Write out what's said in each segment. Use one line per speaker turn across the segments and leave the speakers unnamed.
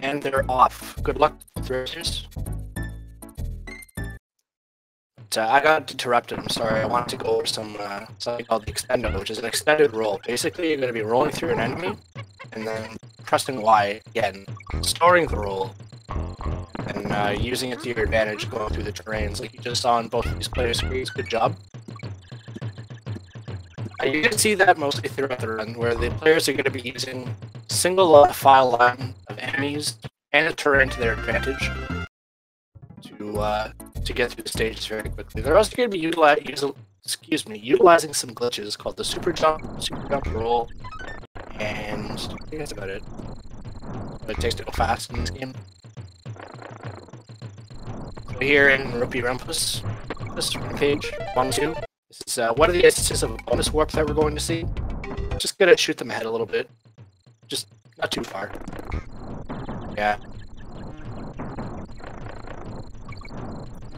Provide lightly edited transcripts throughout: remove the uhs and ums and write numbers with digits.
and they're off. Good luck, racers. I got interrupted, I'm sorry. I wanted to go over something called the extendo, which is an extended roll. Basically, you're going to be rolling through an enemy, and then pressing Y again, storing the roll, and using it to your advantage going through the terrains like you just saw on both of these player screens. Good job. You can see that mostly throughout the run, where the players are going to be using single file line of enemies and a terrain to their advantage to get through the stages very quickly. They're also going to be utilizing some glitches called the super jump roll, and I think that's about it. But it takes to go fast in this game. So here in Rupee Rumpus, this page 1-2. This is one of the instances of a bonus warp that we're going to see. Just gonna shoot them ahead a little bit. Just not too far. Yeah.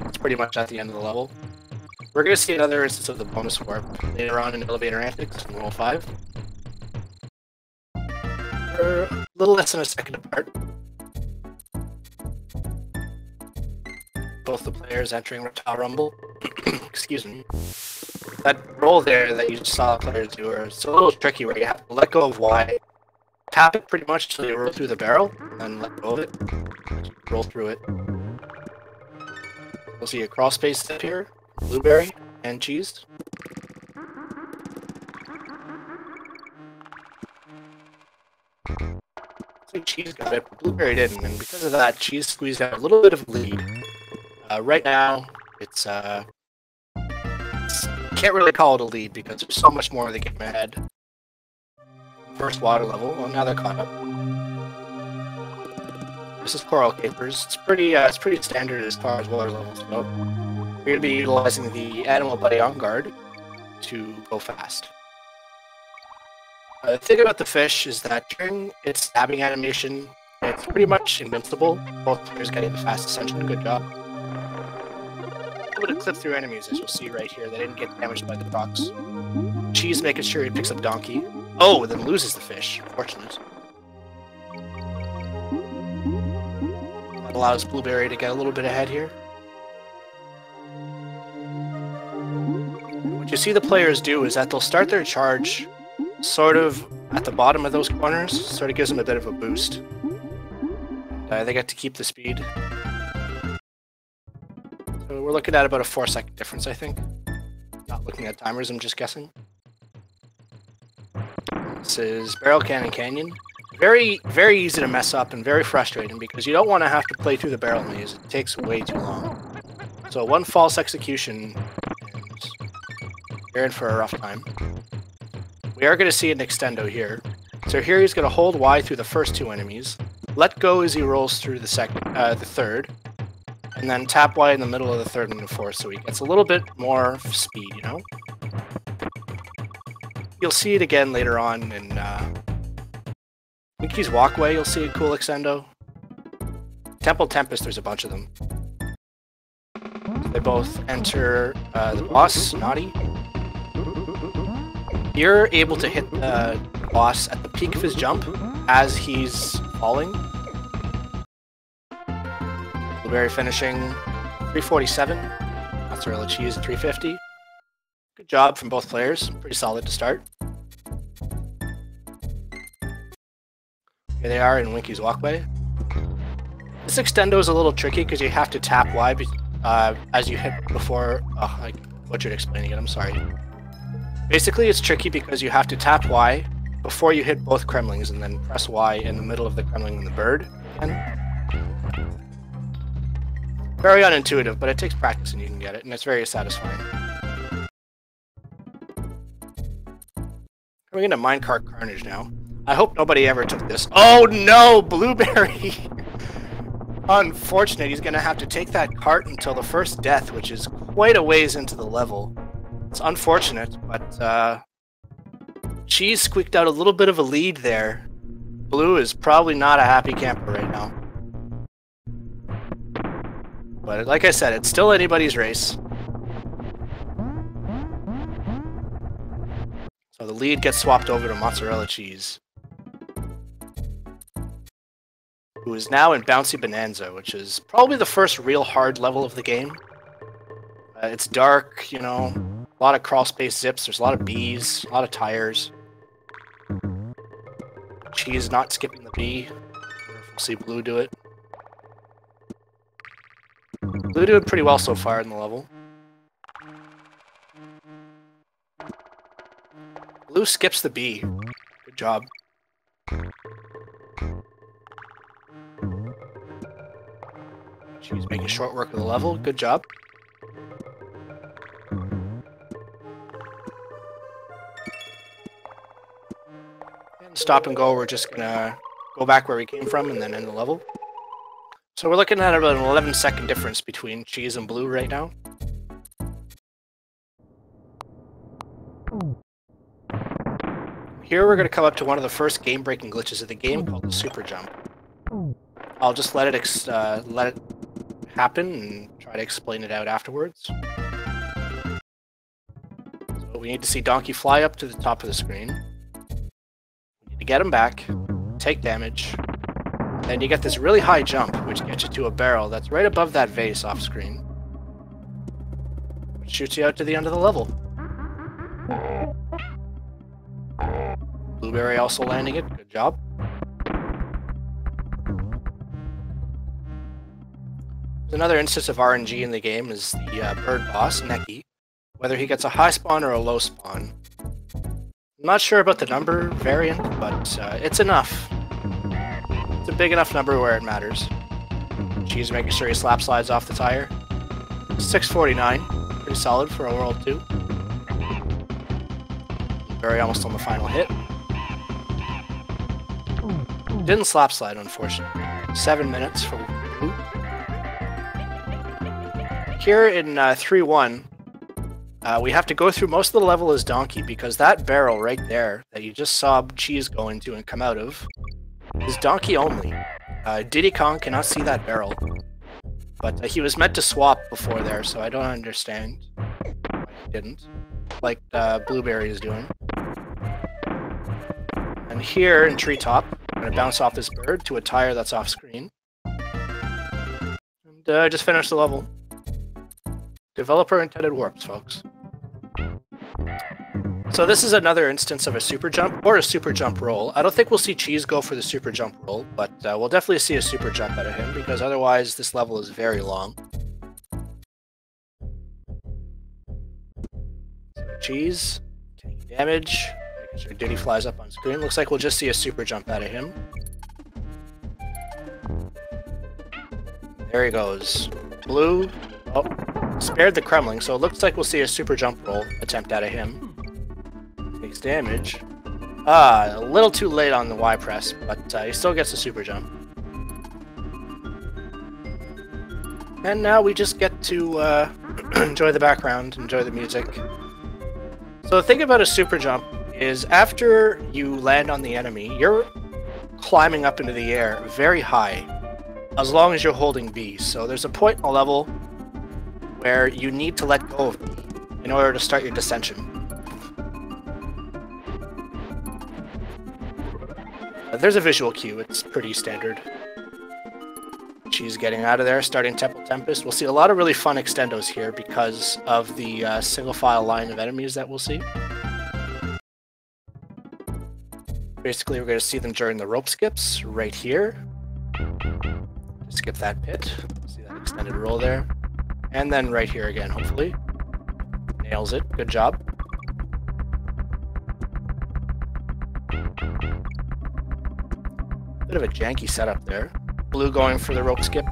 It's pretty much at the end of the level. We're gonna see another instance of the bonus warp later on in Elevator Antics in Roll 5. We're a little less than a second apart. Both the players entering Reptile Rumble. Excuse me. That roll there that you just saw the players do is a little tricky where you have to let go of Y. Tap it pretty much until you roll through the barrel, and let go of it. Roll through it. We'll see a crawl space step here, blueberry and cheese. I think cheese got it, but blueberry didn't, and because of that, cheese squeezed out a little bit of lead. Right now, it's can't really call it a lead because there's so much more of the game ahead. First water level. Well, now they're caught up. This is Coral Capers. It's pretty standard as far as water levels go. We're going to be utilizing the Animal Buddy on guard to go fast. The thing about the fish is that during its stabbing animation, it's pretty much invincible. Both players getting the fast ascension. Good job. Able to clip through enemies, as you'll see right here. They didn't get damaged by the rocks. Cheese making sure he picks up Donkey. Oh, then loses the fish. Fortunate. That allows Blueberry to get a little bit ahead here. What you see the players do is that they'll start their charge sort of at the bottom of those corners. Sort of gives them a bit of a boost. They get to keep the speed. So we're looking at about a 4-second difference, I think. Not looking at timers, I'm just guessing. This is Barrel Cannon Canyon. Very, very easy to mess up and very frustrating because you don't want to have to play through the barrel maze. It takes way too long. So one false execution, and you're in for a rough time. We are going to see an extendo here. So here he's going to hold Y through the first two enemies, let go as he rolls through the third, and then tap Y in the middle of the third and the fourth, so he gets a little bit more speed, you know? You'll see it again later on in Mickey's Walkway, you'll see a cool extendo. Temple Tempest, there's a bunch of them. They both enter the boss, Naughty. You're able to hit the boss at the peak of his jump as he's falling. Blueberry finishing 347. MozzarellaCheez at 350. Good job from both players. Pretty solid to start. Here they are in Winky's Walkway. This extendo is a little tricky because you have to tap Y as you hit before. Oh, I butchered explaining it, I'm sorry. Basically, it's tricky because you have to tap Y before you hit both Kremlings and then press Y in the middle of the Kremling and the bird. Very unintuitive, but it takes practice and you can get it, and it's very satisfying. Coming into Minecart Carnage now. I hope nobody ever took this. Oh no, Blueberry! Unfortunate, he's going to have to take that cart until the first death, which is quite a ways into the level. It's unfortunate, but Cheese squeaked out a little bit of a lead there. Blue is probably not a happy camper right now. But like I said, it's still anybody's race. So the lead gets swapped over to MozzarellaCheez. who is now in Bouncy Bonanza, which is probably the first real hard level of the game. It's dark, you know, a lot of crawl space zips, there's a lot of bees, a lot of tires. Cheez not skipping the bee. We'll see Blue do it. Blue doing pretty well so far in the level. Blue skips the bee. Good job. She's making short work of the level. Good job. And stop and go. We're just gonna go back where we came from and then end the level. So we're looking at about an 11-second difference between Cheez and Blue right now. Here we're going to come up to one of the first game-breaking glitches of the game called the super jump. I'll just let it happen and try to explain it out afterwards. So we need to see Donkey fly up to the top of the screen. We need to get him back, take damage. Then you get this really high jump, which gets you to a barrel that's right above that vase off screen, which shoots you out to the end of the level. Blueberry also landing it. Good job. There's another instance of RNG in the game is the bird boss, Neki. Whether he gets a high spawn or a low spawn. I'm not sure about the number variant, but it's enough. It's a big enough number where it matters. Cheez making sure he slap slides off the tire. 649, pretty solid for a World 2. Very almost on the final hit. Didn't slap slide, unfortunately. 7 minutes for Blue. Here in 3-1, we have to go through most of the level as Donkey because that barrel right there that you just saw Cheez go into and come out of is Donkey only. Diddy Kong cannot see that barrel. But he was meant to swap before there, so I don't understand why he didn't. Like Blueberry is doing. And here in Treetop, I'm going to bounce off this bird to a tire that's off screen. And just finish the level. Developer intended warps, folks. So this is another instance of a super jump, or a super jump roll. I don't think we'll see Cheez go for the super jump roll, but we'll definitely see a super jump out of him, because otherwise this level is very long. So Cheez, taking damage, making sure Diddy flies up on screen. Looks like we'll just see a super jump out of him. There he goes. Blue, oh, spared the Kremling, so it looks like we'll see a super jump roll attempt out of him. Takes damage. A little too late on the Y press, but he still gets a super jump. And now we just get to enjoy the background, enjoy the music. So the thing about a super jump is after you land on the enemy, you're climbing up into the air very high, as long as you're holding B. So there's a point in the level where you need to let go of B in order to start your descension. There's a visual cue, it's pretty standard. Cheez getting out of there, starting Temple Tempest. We'll see a lot of really fun extendos here because of the single file line of enemies that we'll see. Basically, we're going to see them during the rope skips right here. Skip that pit, see that extended roll there. And then right here again, hopefully. Nails it, good job. Bit of a janky setup there. Blue going for the rope skip.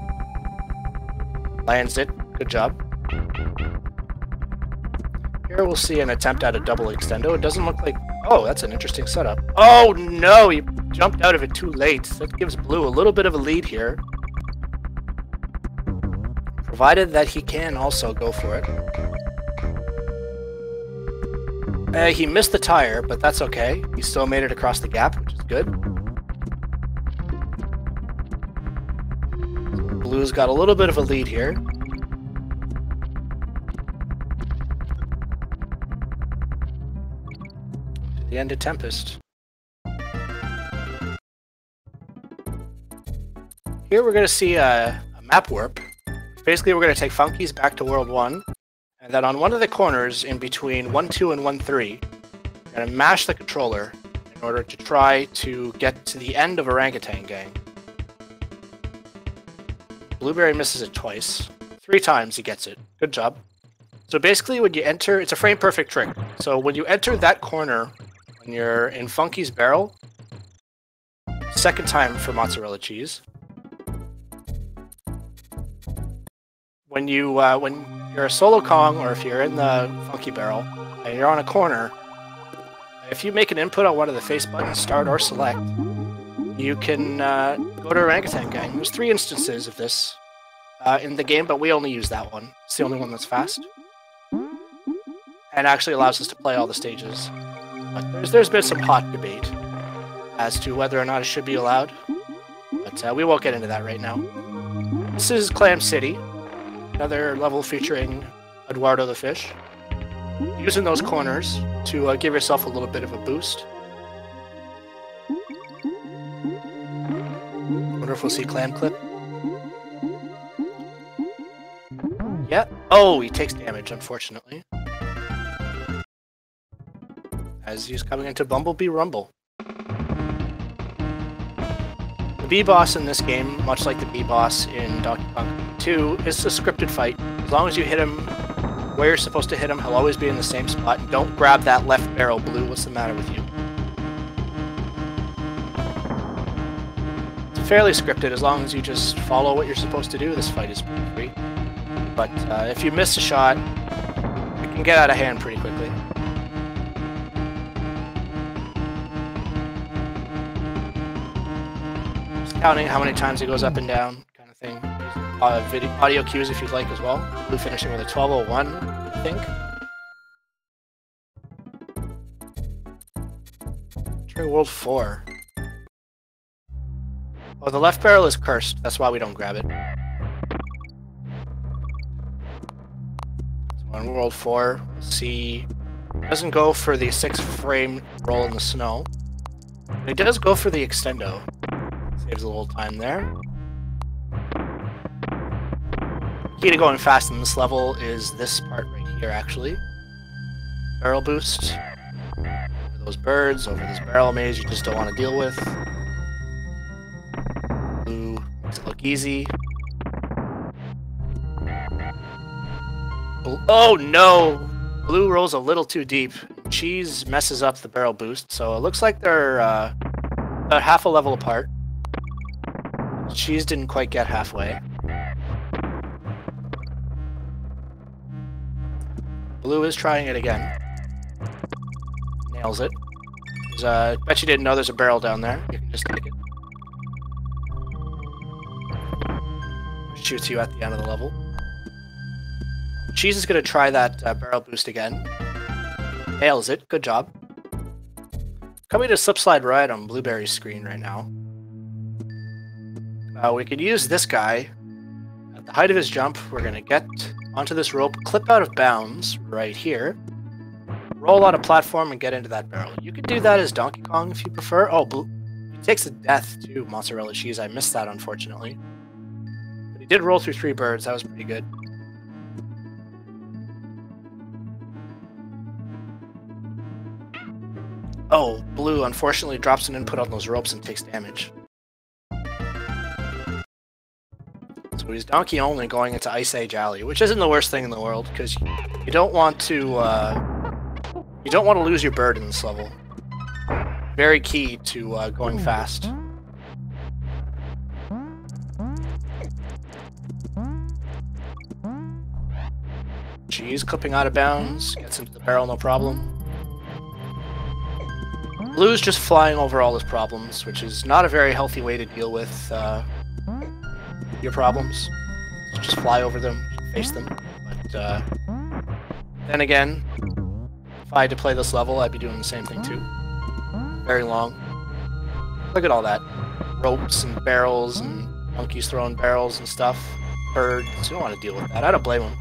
Lands it. Good job. Here we'll see an attempt at a double extendo. It doesn't look like... Oh, that's an interesting setup. Oh no! He jumped out of it too late. That gives Blue a little bit of a lead here. Provided that he can also go for it. He missed the tire, but that's okay. He still made it across the gap, which is good. Blue's got a little bit of a lead here. To the end of Tempest. Here we're going to see a map warp. Basically, we're going to take Funkies back to World 1, and then on one of the corners in between 1-2 and 1-3, we're going to mash the controller in order to try to get to the end of Orangutan Gang. Blueberry misses it twice. 3 times he gets it. Good job. So basically, when you enter, it's a frame-perfect trick. So when you enter that corner, when you're in Funky's barrel, second time for mozzarella cheese. When you're a solo Kong, or if you're in the Funky barrel, and you're on a corner, if you make an input on one of the face buttons, start or select, you can go to Orangutan Gang. There's 3 instances of this in the game, but we only use that one. It's the only one that's fast. And actually allows us to play all the stages. But there's been some hot debate as to whether or not it should be allowed. But we won't get into that right now. This is Clam City. Another level featuring Eduardo the Fish. Using those corners to give yourself a little bit of a boost. Wonder if we'll see Clam Clip. Yeah. Oh, he takes damage, unfortunately. As he's coming into Bumblebee Rumble. The B-Boss in this game, much like the B-Boss in Donkey Kong 2, is a scripted fight. As long as you hit him where you're supposed to hit him, he'll always be in the same spot. And don't grab that left barrel, Blue. What's the matter with you? It's fairly scripted. As long as you just follow what you're supposed to do, this fight is pretty free. But if you miss a shot, it can get out of hand pretty quickly. Counting how many times he goes up and down, kind of thing. Audio cues if you'd like as well. Blue finishing with a 12:01, I think. Entering World 4. Oh, the left barrel is cursed. That's why we don't grab it. So in World 4, we'll see. It doesn't go for the 6-frame roll in the snow. It does go for the extendo. Saves a little time there. Key to going fast in this level is this part right here, actually. Barrel boost. Over those birds, over this barrel maze you just don't want to deal with. Blue makes it look easy. Oh no! Blue rolls a little too deep. Cheese messes up the barrel boost, so it looks like they're about half a level apart. Cheese didn't quite get halfway. Blue is trying it again. Nails it. Bet you didn't know there's a barrel down there. You can just take it. Shoots you at the end of the level. Cheese is going to try that barrel boost again. Nails it. Good job. Coming to slip slide right on Blueberry's screen right now. We could use this guy. At the height of his jump, we're going to get onto this rope, clip out of bounds right here, roll out a platform, and get into that barrel. You could do that as Donkey Kong if you prefer. Oh, Blue. He takes a death too, mozzarella cheese. I missed that, unfortunately. But he did roll through 3 birds. That was pretty good. Oh, Blue unfortunately drops an input on those ropes and takes damage. So he's Donkey only going into Ice Age Alley, which isn't the worst thing in the world because you don't want to lose your bird in this level. Very key to going fast. Cheese clipping out of bounds, gets into the barrel, no problem. Blue's just flying over all his problems, which is not a very healthy way to deal with your problems. So just fly over them, face them. But then again, if I had to play this level, I'd be doing the same thing too. Very long. Look at all that. Ropes and barrels and monkeys throwing barrels and stuff. Birds. You don't want to deal with that. I don't blame them.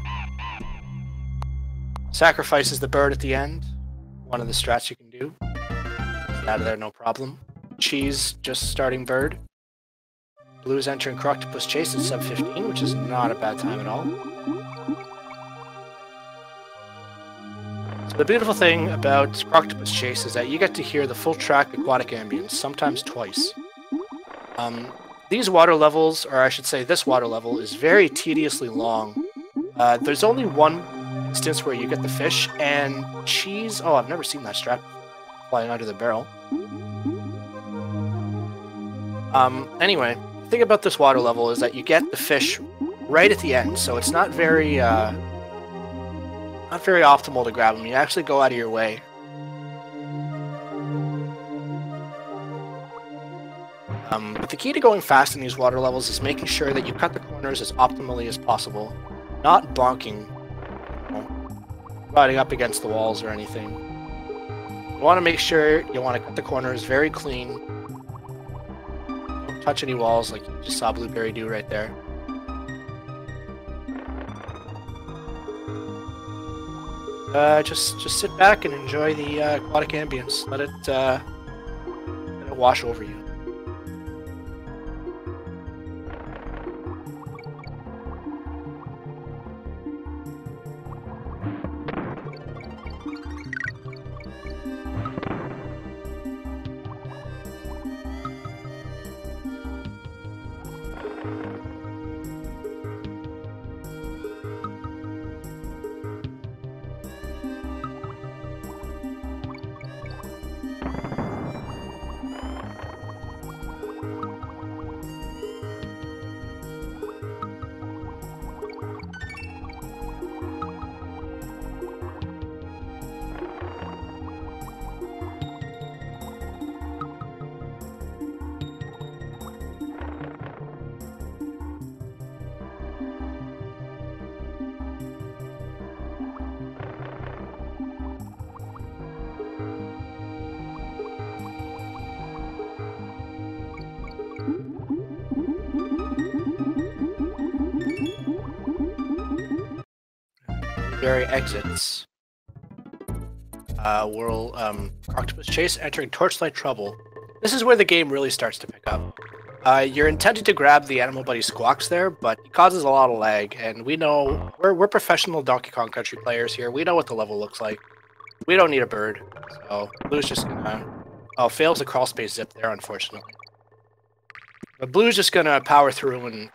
Sacrifices the bird at the end. One of the strats you can do. Out of there, no problem. Cheese, just starting bird. Blue's entering Croctopus Chase at sub 15, which is not a bad time at all. So the beautiful thing about Croctopus Chase is that you get to hear the full track aquatic ambience, sometimes twice. These water levels, or I should say this water level, is very tediously long. There's only one instance where you get the fish, and Cheez... Oh, I've never seen that strap flying under the barrel. Anyway, the thing about this water level is that you get the fish right at the end, so it's not very optimal to grab them. You actually go out of your way. But the key to going fast in these water levels is making sure that you cut the corners as optimally as possible, not bonking, riding up against the walls or anything. You want to make sure you want to cut the corners very clean. Don't touch any walls like you just saw Blueberry do right there. Just sit back and enjoy the aquatic ambience. Let it wash over you. Blueberry exits. Croctopus Chase entering Torchlight Trouble. This is where the game really starts to pick up. You're intended to grab the Animal Buddy Squawks there, but it causes a lot of lag, and we know we're professional Donkey Kong Country players here. We know what the level looks like. We don't need a bird, so Blue's just gonna... Oh, fails the crawl space zip there, unfortunately. But Blue's just gonna power through and,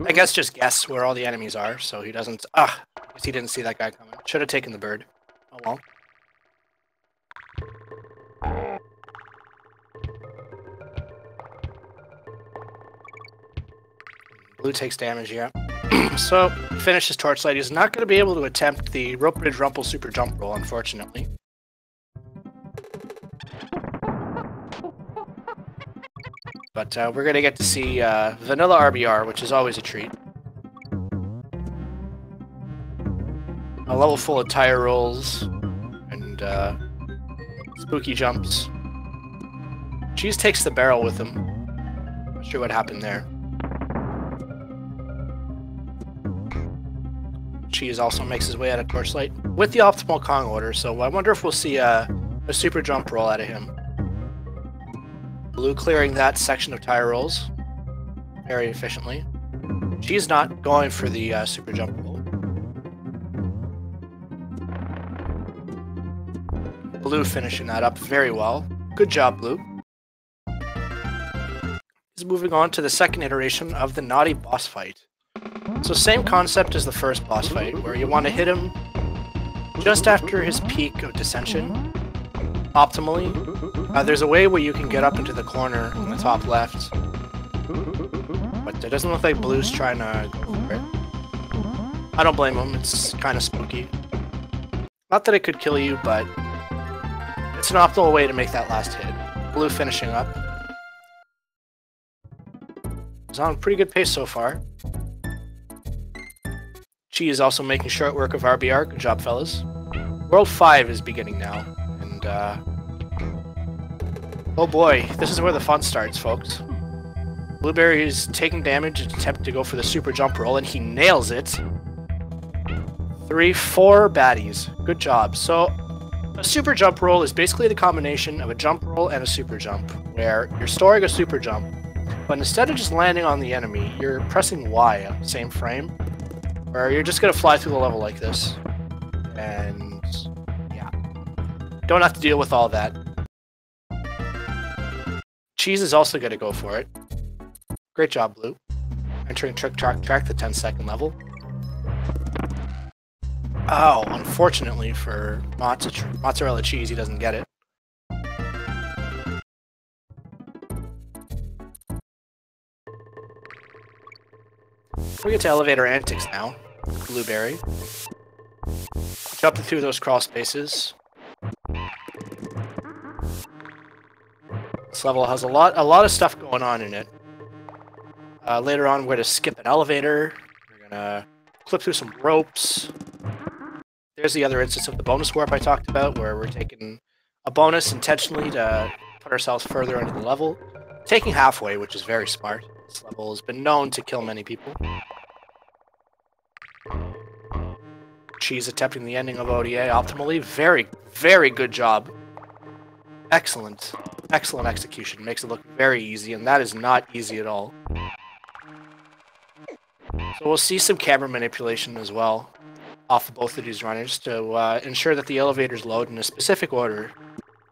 I guess, just guess where all the enemies are, so he doesn't... I guess he didn't see that guy coming. Should have taken the bird. Oh well. Blue takes damage, yeah. So, finishes Torchlight. He's not going to be able to attempt the Rope Bridge Rumple Super Jump Roll, unfortunately. But we're going to get to see Vanilla RBR, which is always a treat. A level full of tire rolls and spooky jumps. Cheez takes the barrel with him. Not sure what happened there. Cheez also makes his way out of Torchlight with the optimal Kong order, so I wonder if we'll see a super jump roll out of him. Blue clearing that section of tire rolls very efficiently. Cheez not going for the super jump roll. Blue finishing that up very well. Good job, Blue. He's moving on to the second iteration of the Naughty boss fight. So same concept as the first boss fight, where you want to hit him just after his peak of dissension, optimally. There's a way where you can get up into the corner in the top left, but it doesn't look like Blue's trying to go for it. I don't blame him, it's kind of spooky. Not that it could kill you, but it's an optimal way to make that last hit. Blue finishing up. He's on a pretty good pace so far. Cheez is also making short work of RBR. Good job, fellas. World 5 is beginning now, and oh boy, this is where the fun starts, folks. Blueberry is taking damage and attempting to go for the super jump roll, and he nails it. 4 baddies. Good job. So, a super jump roll is basically the combination of a jump roll and a super jump, where you're storing a super jump, But instead of just landing on the enemy, you're pressing Y on the same frame, where you're just going to fly through the level like this. And yeah, don't have to deal with all that. Cheez is also going to go for it. Great job, Blue. Entering Trick Track, the 10-second level. Oh, unfortunately for MozzarellaCheez, he doesn't get it. We get to elevator antics now. Blueberry. Jump through those crawl spaces. This level has a lot of stuff going on in it. Later on, we're going to skip an elevator. We're going to clip through some ropes. There's the other instance of the bonus warp I talked about, where we're taking a bonus intentionally to put ourselves further into the level. Taking halfway, which is very smart. This level has been known to kill many people. Cheez attempting the ending of ODA optimally. Very, very good job. Excellent. Excellent execution. Makes it look very easy, and that is not easy at all. So we'll see some camera manipulation as well off of both of these runners to ensure that the elevators load in a specific order.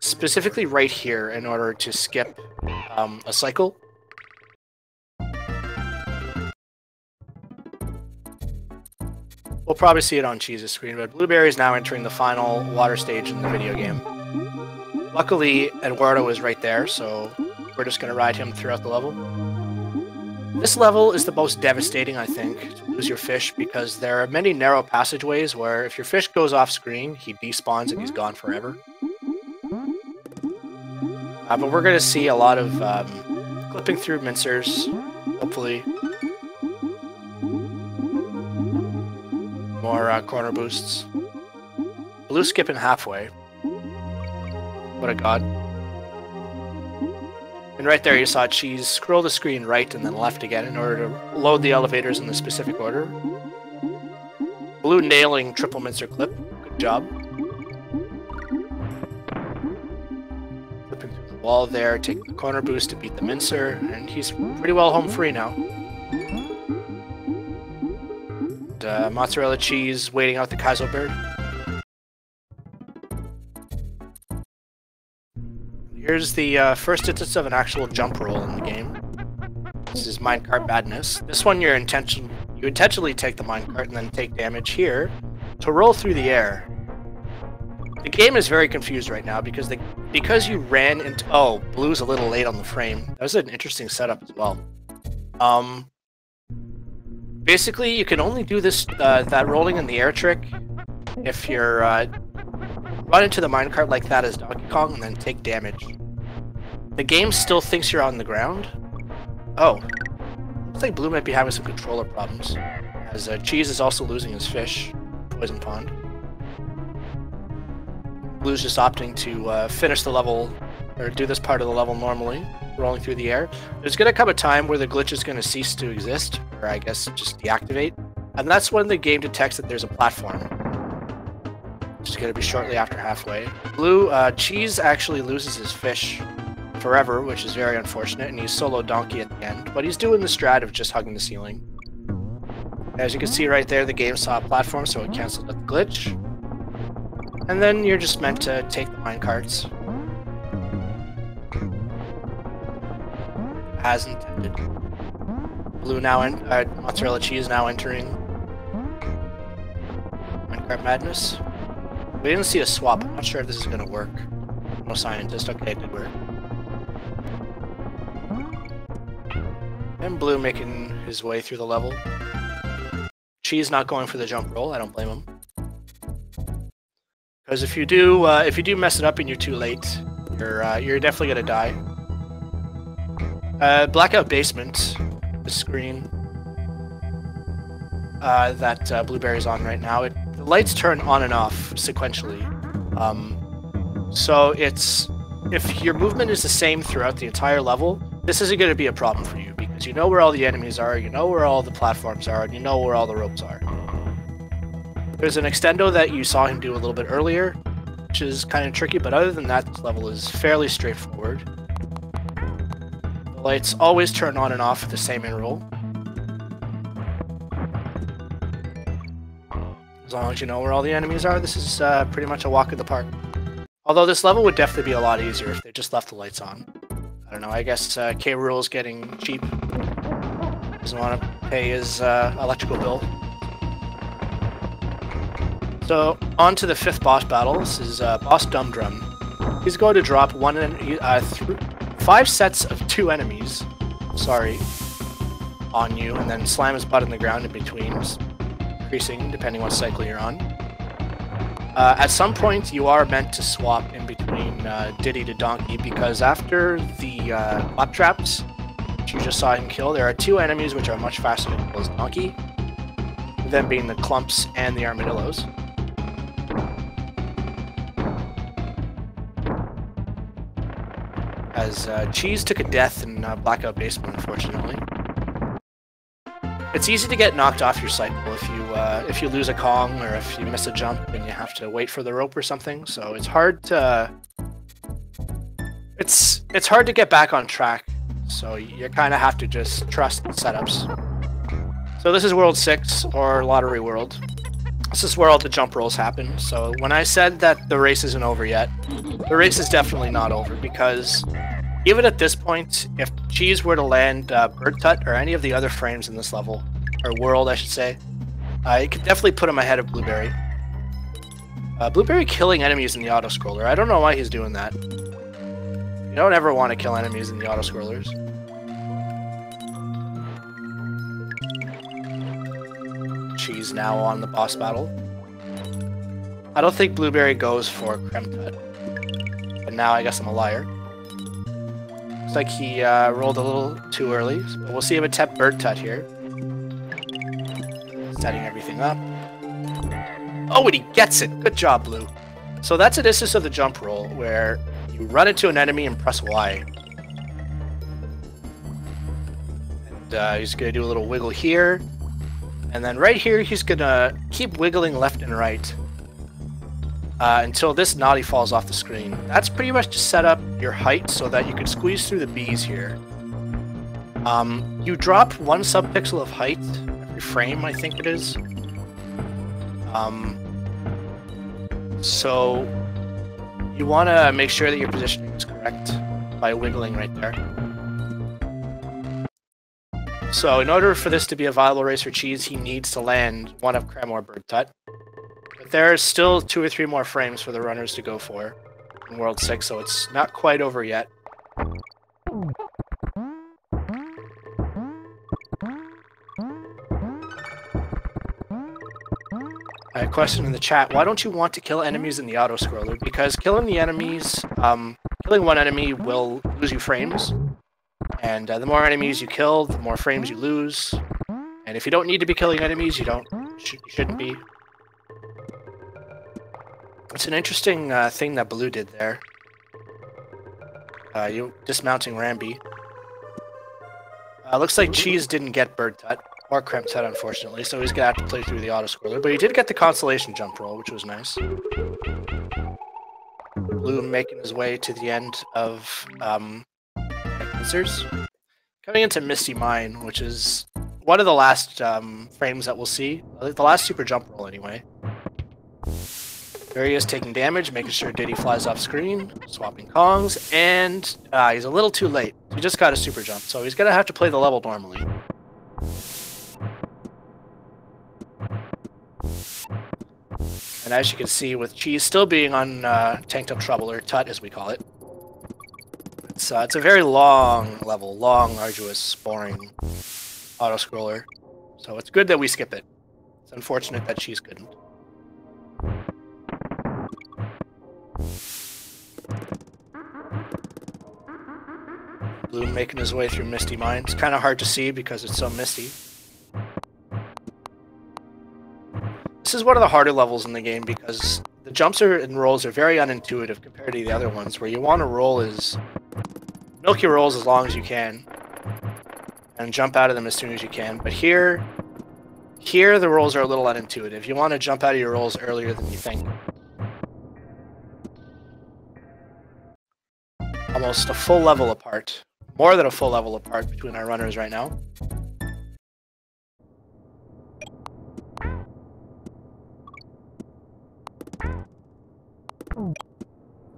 Specifically right here in order to skip a cycle. We'll probably see it on Cheez's screen, but Blueberry is now entering the final water stage in the video game. Luckily, Eduardo is right there, so we're just going to ride him throughout the level. This level is the most devastating, I think, to lose your fish, because there are many narrow passageways where if your fish goes off screen, he despawns and he's gone forever. But we're going to see a lot of clipping through mincers, hopefully. More corner boosts. Blue skipping halfway. What a god. And right there you saw Cheez scroll the screen right and then left again in order to load the elevators in the specific order. Blue nailing triple mincer clip. Good job. Flipping through the wall there, taking the corner boost to beat the mincer, and he's pretty well home free now. MozzarellaCheez waiting out the Kaizo bird. Here's the first instance of an actual jump roll in the game. This is Minecart Madness. This one you intentionally take the minecart and then take damage here to roll through the air. The game is very confused right now because you ran into... Oh, Blue's a little late on the frame. That was an interesting setup as well. Basically, you can only do this that rolling in the air trick if you're run into the minecart like that as Donkey Kong and then take damage. The game still thinks you're on the ground. Oh, looks like Blue might be having some controller problems, as Cheez is also losing his fish, Poison Pond. Blue's just opting to finish the level, or do this part of the level normally, rolling through the air. There's going to come a time where the glitch is going to cease to exist, or I guess just deactivate, and that's when the game detects that there's a platform, which is going to be shortly after halfway. Blue, Cheez actually loses his fish forever, which is very unfortunate, and he's solo donkey at the end, but he's doing the strat of just hugging the ceiling. As you can see right there, the game saw a platform, so it canceled the glitch. And then you're just meant to take the minecarts. As intended. Blue now, MozzarellaCheez now entering Minecart Madness. We didn't see a swap. I'm not sure if this is going to work. No scientist. Okay, it did work. And Blue making his way through the level. Cheez not going for the jump roll. I don't blame him. Because if you do mess it up and you're too late, you're definitely gonna die. Blackout basement, the screen that Blueberry's on right now. The lights turn on and off sequentially. So if your movement is the same throughout the entire level, this isn't going to be a problem for you because you know where all the enemies are, you know where all the platforms are, and you know where all the ropes are. There's an extendo that you saw him do a little bit earlier, which is kind of tricky, but other than that, this level is fairly straightforward. The lights always turn on and off with the same interval. As long as you know where all the enemies are, this is pretty much a walk in the park. Although this level would definitely be a lot easier if they just left the lights on. I don't know, I guess K. Rool's getting cheap. Doesn't want to pay his electrical bill. So, on to the 5th boss battle. This is Boss Dum Drum. He's going to drop 5 sets of 2 enemies, on you, and then slam his butt in the ground in between, increasing depending what cycle you're on. At some point, you are meant to swap in between Diddy to Donkey, because after the clap traps, which you just saw him kill, there are 2 enemies which are much faster to kill as Donkey, them being the Clumps and the Armadillos. As Cheez took a death in Blackout Basement, unfortunately. It's easy to get knocked off your cycle if you lose a Kong or if you miss a jump and you have to wait for the rope or something. So it's hard to it's hard to get back on track. So you kind of have to just trust the setups. So this is World 6 or Lottery World. This is where all the jump rolls happen. So when I said that the race isn't over yet, the race is definitely not over, because even at this point, if Cheez were to land Bird Tut or any of the other frames in this level, or world I should say, it could definitely put him ahead of Blueberry. Blueberry killing enemies in the auto-scroller. I don't know why he's doing that. You don't ever want to kill enemies in the auto-scrollers. Cheez now on the boss battle. I don't think Blueberry goes for Creme Tut, but now I guess I'm a liar. Looks like he rolled a little too early, but we'll see him attempt Bird Tut here. Setting everything up. Oh, and he gets it! Good job, Blue. So that's a distance of the jump roll, where you run into an enemy and press Y. And he's going to do a little wiggle here. And then right here, he's going to keep wiggling left and right until this naughty falls off the screen. That's pretty much to set up your height so that you can squeeze through the bees here. You drop 1 subpixel of height every frame, I think it is. So you want to make sure that your positioning is correct by wiggling right there. So in order for this to be a viable race for Cheez, he needs to land one of Creme or Bird Tut. But there are still 2 or 3 more frames for the runners to go for in World 6, so it's not quite over yet. A question in the chat: why don't you want to kill enemies in the auto-scroller? Because killing the enemies, killing one enemy will lose you frames. And the more enemies you kill, the more frames you lose. And if you don't need to be killing enemies, you shouldn't be. It's an interesting thing that Blue did there. You dismounting Rambi. Looks like Cheez didn't get Bird Tut or Creme Tut, unfortunately, so he's gonna have to play through the auto-scroller. But he did get the consolation jump roll, which was nice. Blue making his way to the end of coming into Misty Mine, which is one of the last frames that we'll see. The last super jump roll, anyway. There he is taking damage, making sure Diddy flies off screen, swapping Kongs, and he's a little too late. He just got a super jump, so he's going to have to play the level normally. And as you can see, with Cheez still being on Tanked Up Trouble, or Tut as we call it, it's a very long level, long, arduous, boring auto-scroller. So it's good that we skip it. It's unfortunate that Cheez couldn't. Blue making his way through Misty Mine. It's kind of hard to see because it's so misty. This is one of the harder levels in the game because the jumps and rolls are very unintuitive compared to the other ones, where you want to roll is milk your rolls as long as you can and jump out of them as soon as you can. But here the rolls are a little unintuitive. You want to jump out of your rolls earlier than you think. Almost a full level apart. more than a full level apart between our runners right now.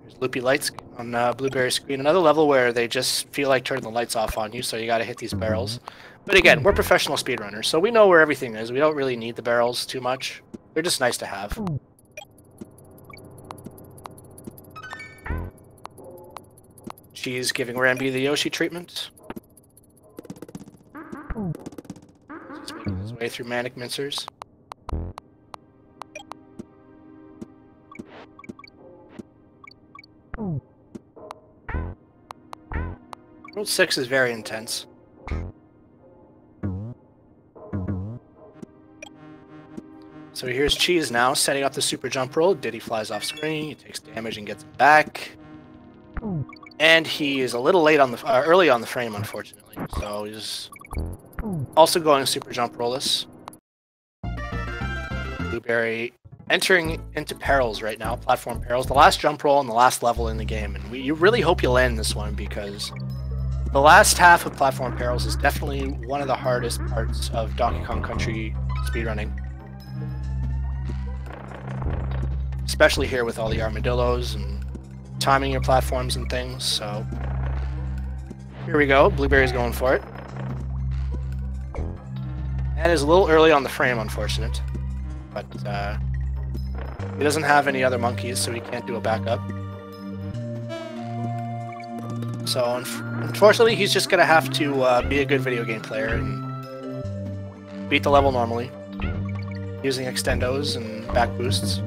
There's loopy lights on Blueberry's screen. Another level where they just feel like turning the lights off on you, so you got to hit these barrels. But again, we're professional speedrunners, so we know where everything is. We don't really need the barrels too much. They're just nice to have. Cheez giving Rambi the Yoshi treatment. He's making his way through Manic Mincers. Road 6 is very intense. So here's Cheez now, setting up the super jump roll. Diddy flies off screen, he takes damage and gets it back. And he is a little late on the early on the frame, unfortunately. So he's also going super jump rollless. Blueberry entering into perils right now, platform perils. The last jump roll and the last level in the game, and you really hope you land this one because the last half of platform perils is definitely one of the hardest parts of Donkey Kong Country speedrunning. Especially here with all the armadillos and timing your platforms and things, so here we go. Blueberry's going for it. And is a little early on the frame, unfortunate. But he doesn't have any other monkeys, so he can't do a backup. So unfortunately, he's just going to have to be a good video game player and beat the level normally, using extendos and back boosts.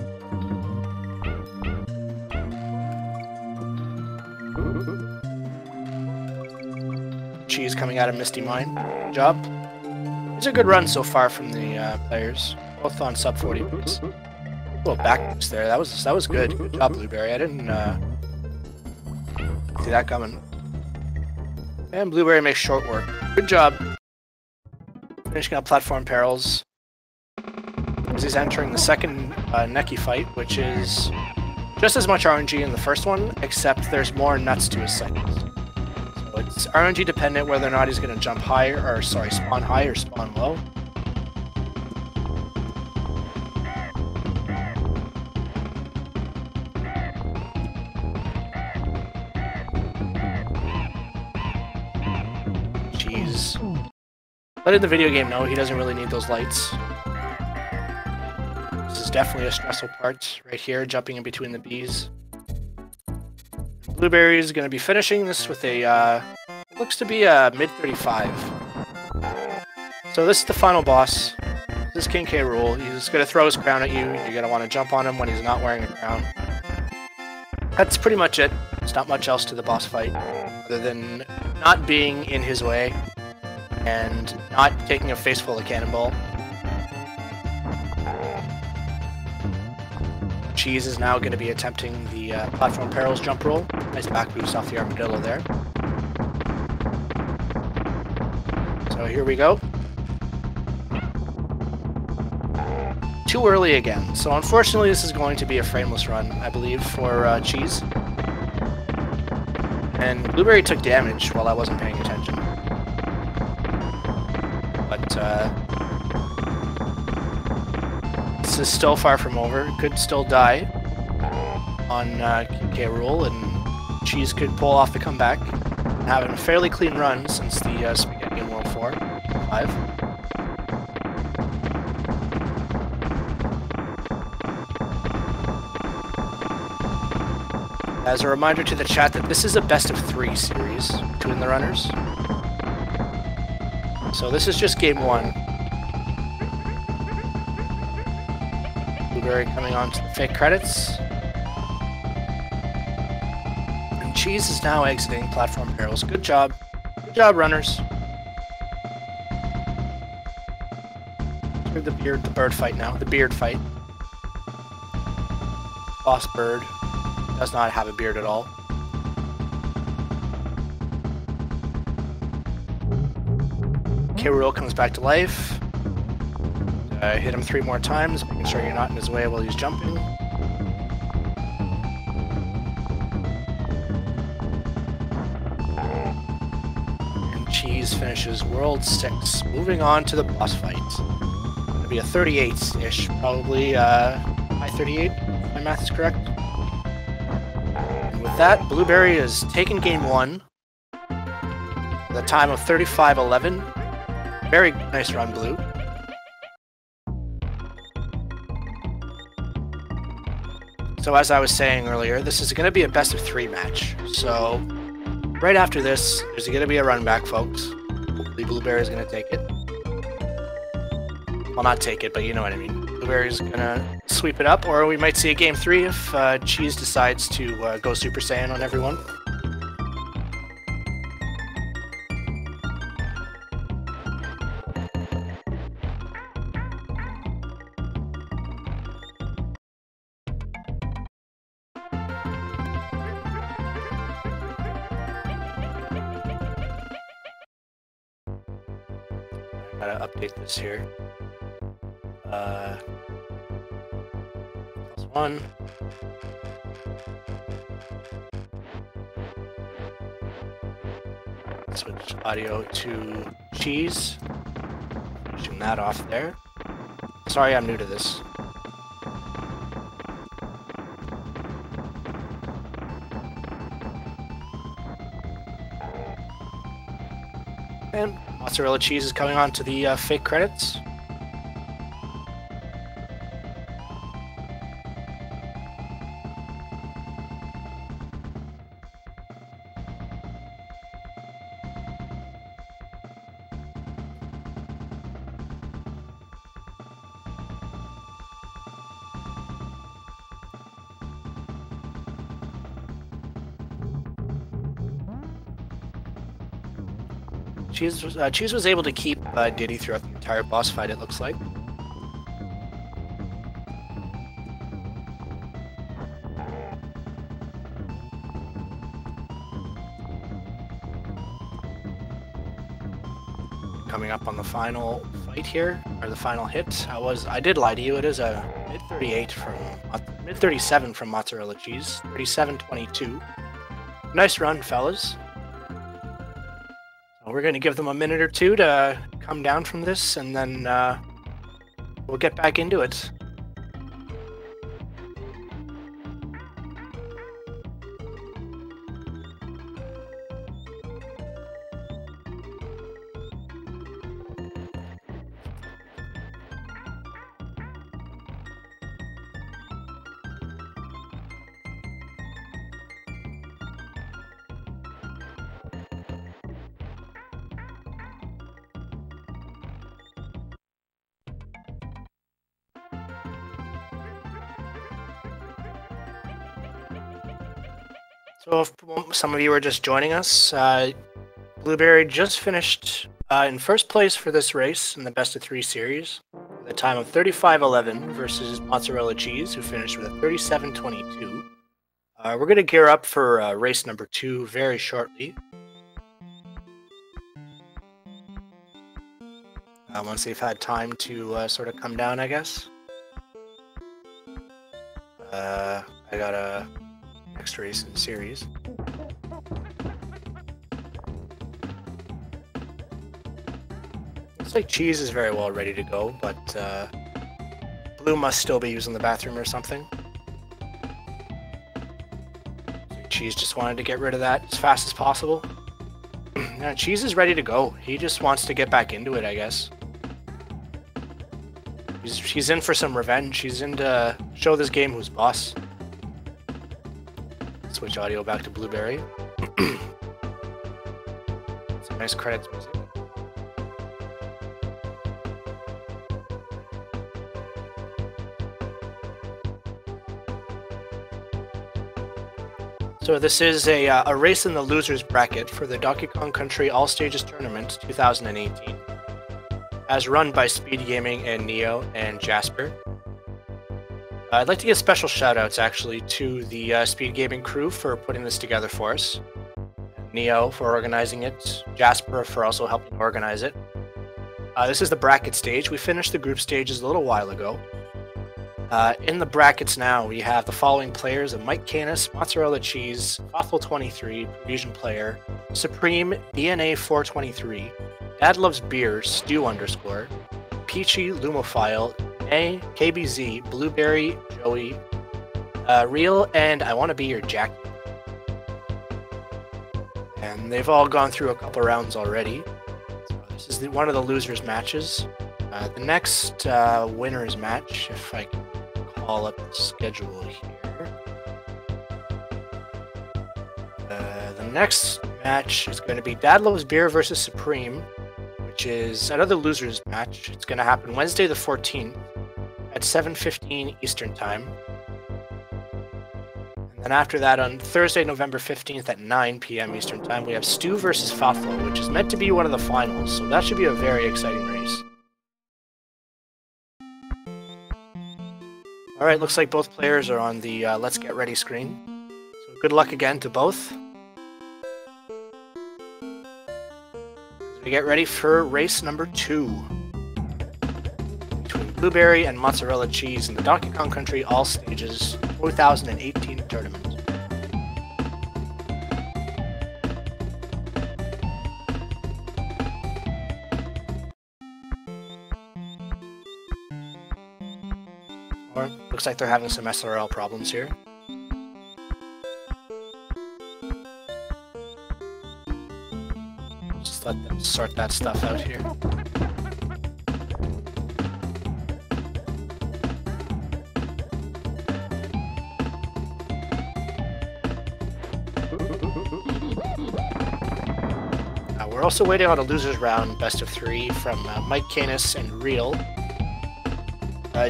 Cheez coming out of Misty Mine. Good job. These are good runs so far from the players, both on sub 40 boots. Little back boost there. That was good. Good job, Blueberry. I didn't see that coming. And Blueberry makes short work. Good job. Finishing up platform perils. As he's entering the second Neki fight, which is just as much RNG in the first one, except there's more nuts to his seconds. So it's RNG dependent whether or not he's going to jump high, or sorry, spawn high or spawn low. Cheez. Letting the video game know he doesn't really need those lights. This is definitely a stressful part right here, jumping in between the bees. Blueberry is going to be finishing this with a, looks to be a mid-35. So this is the final boss. This is King K. Rool. He's going to throw his crown at you. You're going to want to jump on him when he's not wearing a crown. That's pretty much it. There's not much else to the boss fight, other than not being in his way and not taking a face full of cannonball. Cheez is now going to be attempting the platform perils jump roll. Nice back boost off the armadillo there. So here we go. Too early again. So unfortunately this is going to be a frameless run, I believe, for Cheez. And Blueberry took damage while I wasn't paying attention. But this is still far from over. Could still die on King K. Rool, and Cheez could pull off the comeback and have a fairly clean run since the Spaghetti in World 4, 5. As a reminder to the chat that this is a best of 3 series between the runners. So this is just game 1. Blueberry coming on to the fake credits. And Cheez is now exiting platform perils. Good job. Good job, runners. Here's the bird fight now. The beard fight. Boss Bird does not have a beard at all. K. Rool comes back to life. Hit him 3 more times, making sure you're not in his way while he's jumping. Cheez finishes World 6. Moving on to the boss fight. It'll be a 38-ish, probably high 38, if my math is correct. And with that, Blueberry is taking game 1. With a time of 35:11. Very nice run, Blue. So as I was saying earlier, this is going to be a best of 3 match. So right after this, there's going to be a run back, folks. Hopefully Blueberry is going to take it. Well, not take it, but you know what I mean. Blueberry is going to sweep it up, or we might see a game 3 if Cheez decides to go Super Saiyan on everyone. Gotta update this here. +1. Switch audio to Cheez. Finishing that off there. Sorry, I'm new to this. And MozzarellaCheez is coming on to the fake credits. Cheez was able to keep Diddy throughout the entire boss fight, it looks like. Coming up on the final fight here, or the final hit. I did lie to you, it is a mid-38 from mid-37 from MozzarellaCheez, 37-22. Nice run, fellas. We're going to give them a minute or two to come down from this, and then we'll get back into it. So if some of you are just joining us, Blueberry just finished in first place for this race in the best of 3 series, with a time of 35:11 versus MozzarellaCheez, who finished with a 37:22. We're going to gear up for race number 2 very shortly. Once they've had time to sort of come down, I guess. I got a next race in the series. Looks like Cheez is very well ready to go, but Blue must still be using the bathroom or something. Cheez just wanted to get rid of that as fast as possible. Now Cheez is ready to go. He just wants to get back into it, I guess. He's in for some revenge. He's in to show this game who's boss. Switch audio back to Blueberry. Some nice credits music. So this is a race in the losers bracket for the Donkey Kong Country All Stages Tournament 2018, as run by Speed Gaming and Neo and Jasper. I'd like to give special shoutouts actually to the Speed Gaming crew for putting this together for us, Neo for organizing it, Jasper for also helping organize it. This is the bracket stage. We finished the group stages a little while ago. In the brackets now, we have the following players of Mike Canis, MozzarellaCheez, Thoughtful23, Fusion Player, Supreme DNA 423, Dad Loves Beer Stew _ Peachy Lumophile, A KBZ Blueberry Joey, Real, and I Want to Be Your Jackie. And they've all gone through a couple rounds already. So this is one of the losers' matches. The next winners match, if I can call up the schedule here. The next match is going to be Dad Loves Beer versus Supreme, which is another losers match. It's going to happen Wednesday the 14th at 7:15 Eastern Time. And then after that, on Thursday, November 15th at 9 p.m. Eastern Time, we have Stu versus Faflo, which is meant to be one of the finals, so that should be a very exciting race. Alright, looks like both players are on the Let's Get Ready screen. So good luck again to both. As we get ready for race number 2. Between Blueberry and MozzarellaCheez in the Donkey Kong Country All Stages 2018 Tournament. Looks like they're having some SRL problems here. Just let them sort that stuff out here. We're also waiting on a losers round best of 3 from Mike Canis and Real.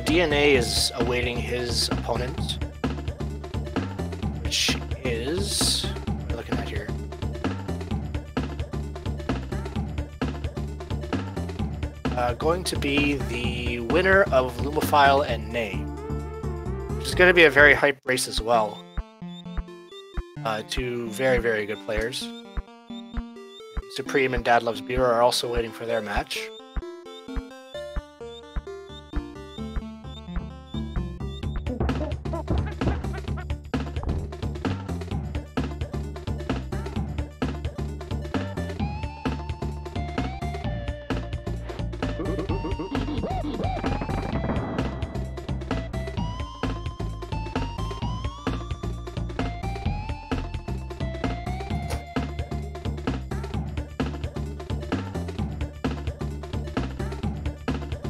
DNA is awaiting his opponent, which is, what are we looking at here? Going to be the winner of Lumophile and Nay, which is going to be a very hype race as well. Two very, very good players. Supreme and Dad Loves Beer are also waiting for their match.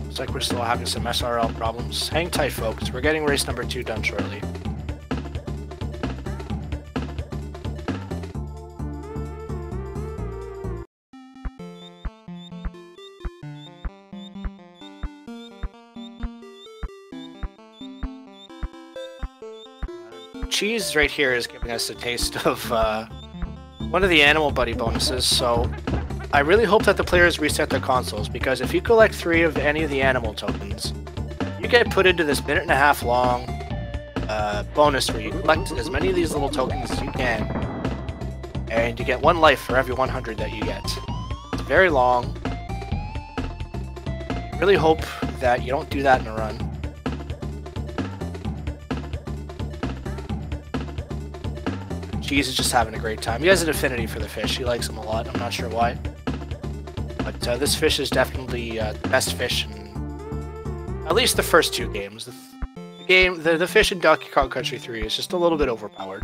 Looks like we're still having some SRL problems. Hang tight, folks. We're getting race number 2 done shortly. Cheese right here is giving us a taste of one of the Animal Buddy bonuses, so I really hope that the players reset their consoles, because if you collect 3 of any of the animal tokens, you get put into this 1.5 minute long bonus where you collect as many of these little tokens as you can, and you get 1 life for every 100 that you get. It's very long. I really hope that you don't do that in a run. Cheese is just having a great time. He has an affinity for the fish. He likes them a lot. I'm not sure why. But this fish is definitely the best fish in at least the first 2 games. The fish in Donkey Kong Country 3 is just a little bit overpowered.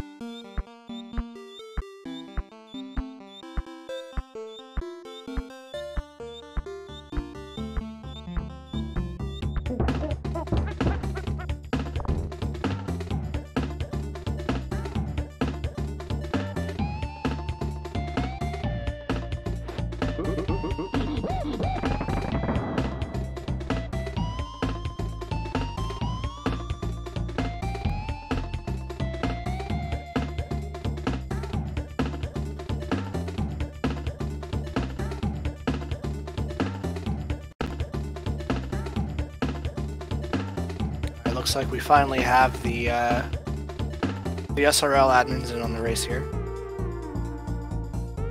Looks like we finally have the SRL admins in on the race here.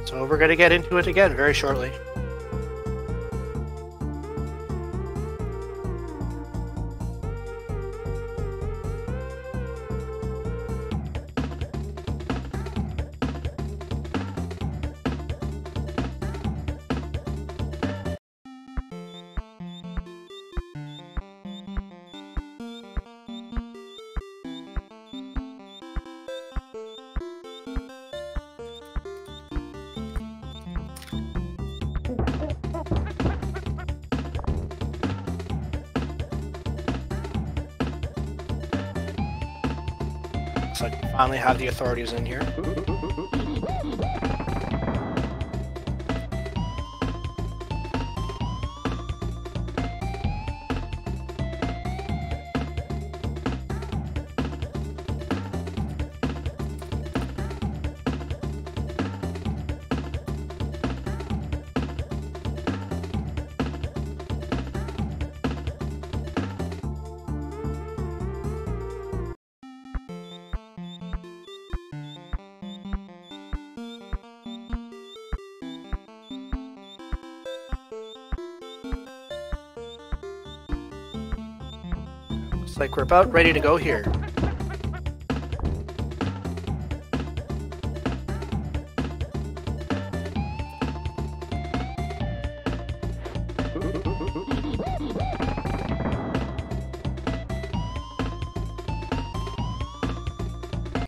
So we're going to get into it again very shortly. Looks like we finally have the authorities in here. Looks like we're about ready to go here.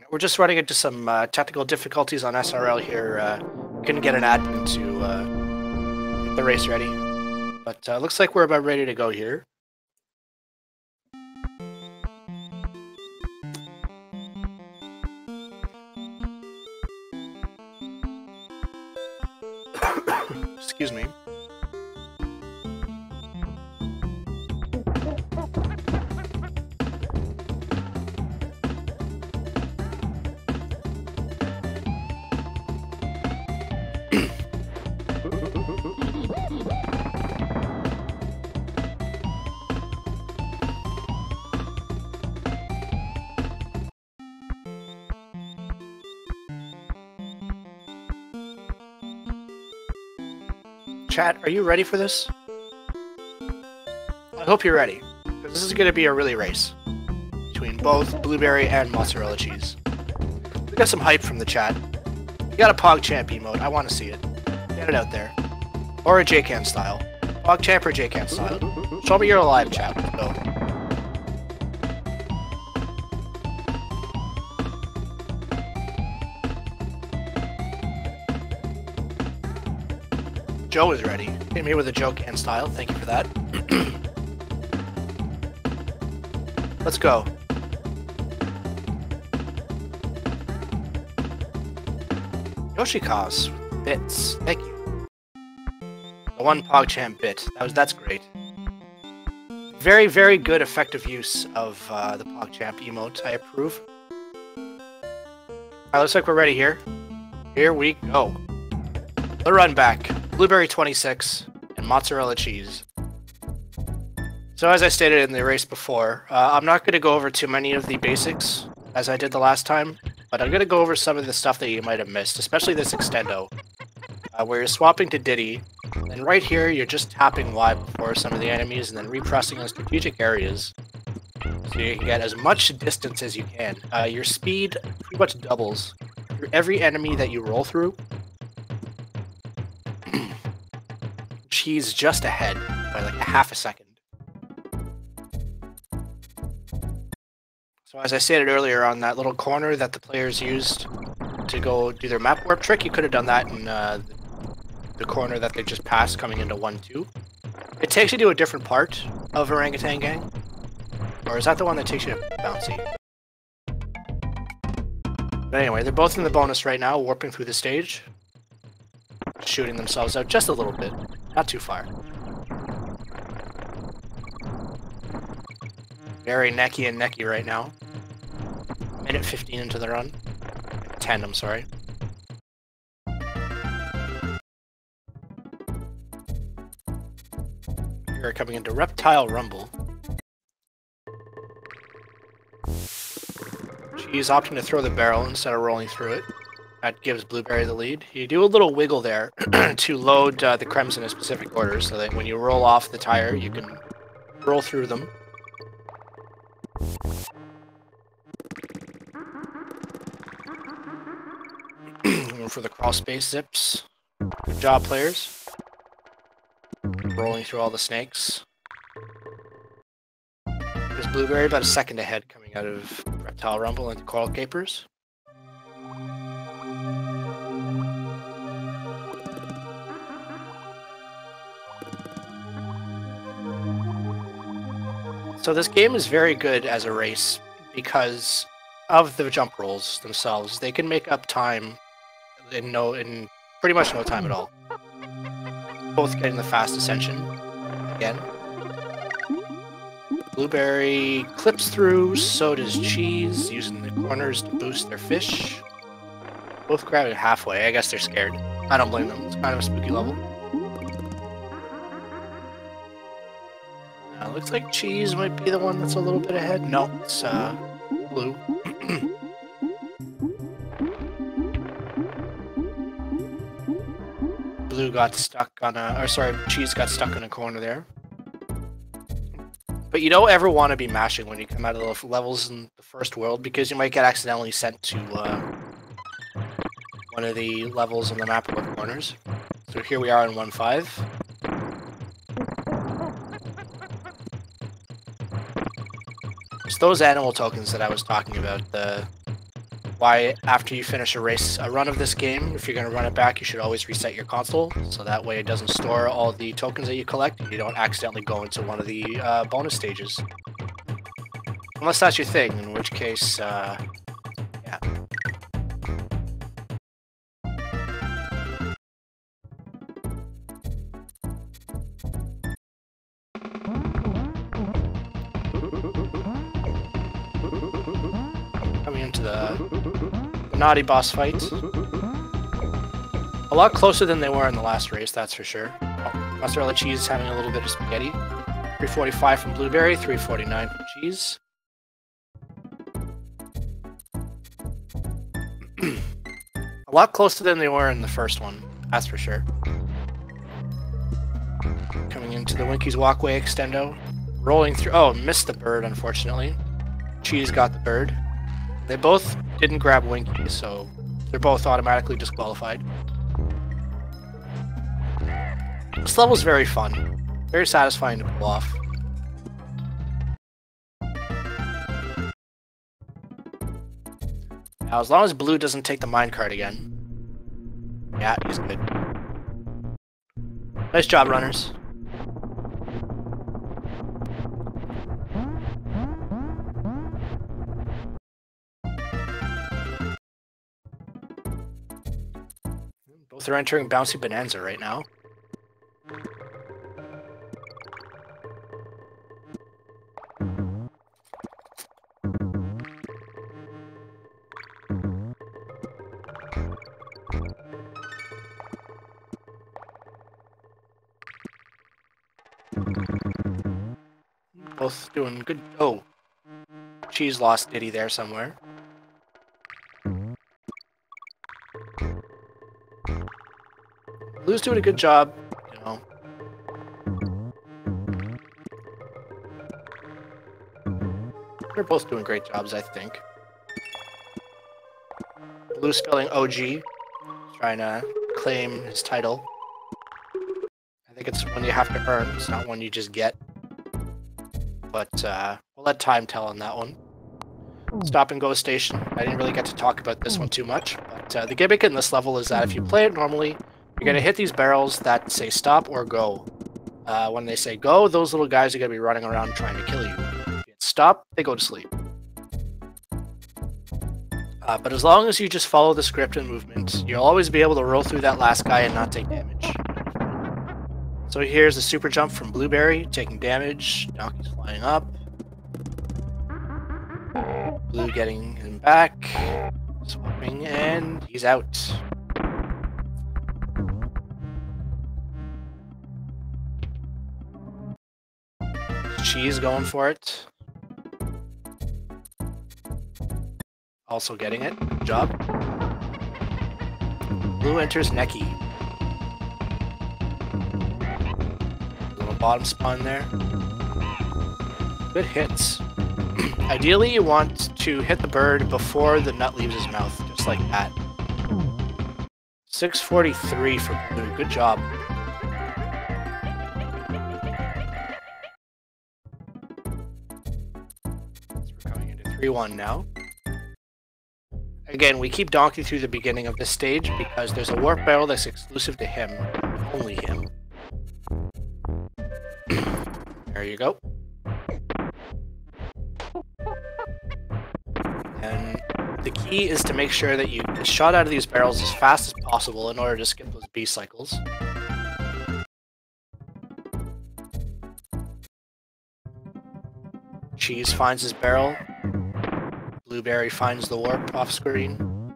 We're just running into some technical difficulties on SRL here. Couldn't get an admin to get the race ready. But looks like we're about ready to go here. Excuse me. Chat, are you ready for this? I hope you're ready, because this is going to be a really race between both Blueberry and Mozzarella Cheese. We got some hype from the chat. You got a PogChamp emote. I want to see it. Get it out there. Or a JCan style. PogChamp or JCan style. Show me you're alive, chat. Let's go. Joe is ready. Hit me with a JoeCan style. Thank you for that. Let's go. Yoshika's bits. Thank you. The one PogChamp bit. That's great. Very, very good effective use of the PogChamp emote. I approve. Alright, looks like we're ready here. Here we go. The run back. Bluebeary26 and MozzarellaCheez. So as I stated in the race before, I'm not going to go over too many of the basics as I did the last time, but I'm going to go over some of the stuff that you might have missed, especially this extendo, where you're swapping to Diddy, and right here you're just tapping Y before some of the enemies and then repressing on strategic areas so you can get as much distance as you can. Your speed pretty much doubles for every enemy that you roll through. Cheese just ahead by like a half a second. So as I stated earlier, on that little corner that the players used to go do their map warp trick, you could have done that in the corner that they just passed coming into 1-2. It takes you to a different part of Orangutan Gang. Or is that the one that takes you to Bouncy? But anyway, they're both in the bonus right now, warping through the stage. Shooting themselves out just a little bit. Not too far. Very necky and necky right now. Minute 15 into the run. 10, I'm sorry. We're coming into Reptile Rumble. She's opting to throw the barrel instead of rolling through it. That gives Blueberry the lead. You do a little wiggle there to load the crems in a specific order so that when you roll off the tire, you can roll through them. Going for the crawl space zips. Good job, players. Rolling through all the snakes. There's Blueberry about a second ahead coming out of Reptile Rumble and Coral Capers. So this game is very good as a race because of the jump rolls themselves. They can make up time in pretty much no time at all. Both getting the fast ascension again. Blueberry clips through, so does Cheez, using the corners to boost their fish. Both grabbing halfway. I guess they're scared. I don't blame them. It's kind of a spooky level. Looks like Cheez might be the one that's a little bit ahead. No, it's Blue. Blue got stuck on a... Or sorry, Cheez got stuck in a corner there. But you don't ever want to be mashing when you come out of the levels in the first world, because you might get accidentally sent to one of the levels on the map with corners. So here we are in 1-5. It's those animal tokens that I was talking about. Why after you finish a run of this game, if you're going to run it back, you should always reset your console, so that way it doesn't store all the tokens that you collect, and you don't accidentally go into one of the bonus stages. Unless that's your thing, in which case, yeah. Coming into the naughty boss fight. A lot closer than they were in the last race, that's for sure. Oh, MozzarellaCheez having a little bit of spaghetti. 345 from Blueberry, 349 from Cheez. A lot closer than they were in the first one, that's for sure. Coming into the Winky's Walkway extendo. Rolling through... Oh, missed the bird, unfortunately. Cheez got the bird. They both didn't grab Winky, so they're both automatically disqualified. This level's very fun. Very satisfying to pull off. Now, as long as Blue doesn't take the minecart again. Yeah, he's good. Nice job, runners. Both are entering Bouncy Bonanza right now. Both doing good. Oh, Cheez lost Diddy there somewhere. Blue's doing a good job, you know. They're both doing great jobs, I think. Blue spelling OG, trying to claim his title. I think it's one you have to earn, it's not one you just get. But we'll let time tell on that one. Stop and go station. I didn't really get to talk about this one too much, but the gimmick in this level is that if you play it normally, you're going to hit these barrels that say stop or go. When they say go, those little guys are going to be running around trying to kill you. If you hit stop, they go to sleep. But as long as you just follow the script and movement, you'll always be able to roll through that last guy and not take damage. So here's a super jump from Blueberry, taking damage. Donkey's flying up. Blue getting him back. Swapping, and he's out. Cheez going for it. Also getting it. Good job. Blue enters Neki. Little bottom spawn there. Good hits. Ideally, you want to hit the bird before the nut leaves his mouth, just like that. 643 for Blue. Good job. We're coming into 3-1 now. Again, we keep Donkey through the beginning of this stage because there's a warp barrel that's exclusive to him. Only him. There you go. And the key is to make sure that you get shot out of these barrels as fast as possible in order to skip those B cycles. Cheese finds his barrel. Blueberry finds the warp off screen.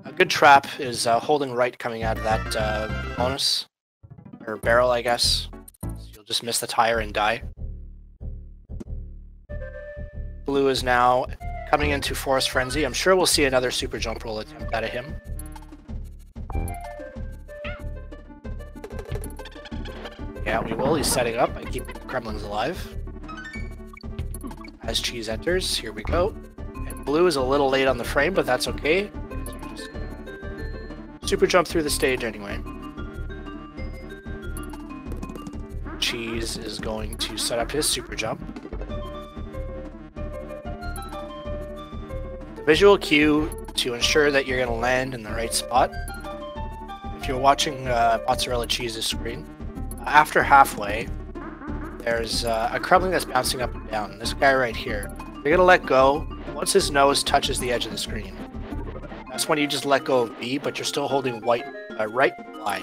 A good trap is holding right coming out of that bonus, or barrel, I guess. So you'll just miss the tire and die. Blue is now coming into Forest Frenzy. I'm sure we'll see another super jump roll attempt out of him. Yeah, we will. He's setting up by keeping the Kremlings alive. As Cheese enters, here we go. And Blue is a little late on the frame, but that's okay. Just super jump through the stage anyway. Cheese is going to set up his super jump. The visual cue to ensure that you're going to land in the right spot. If you're watching MozzarellaCheez's screen, after halfway, there's a Kremling that's bouncing up and down. This guy right here. You're going to let go once his nose touches the edge of the screen. That's when you just let go of B, but you're still holding right Y.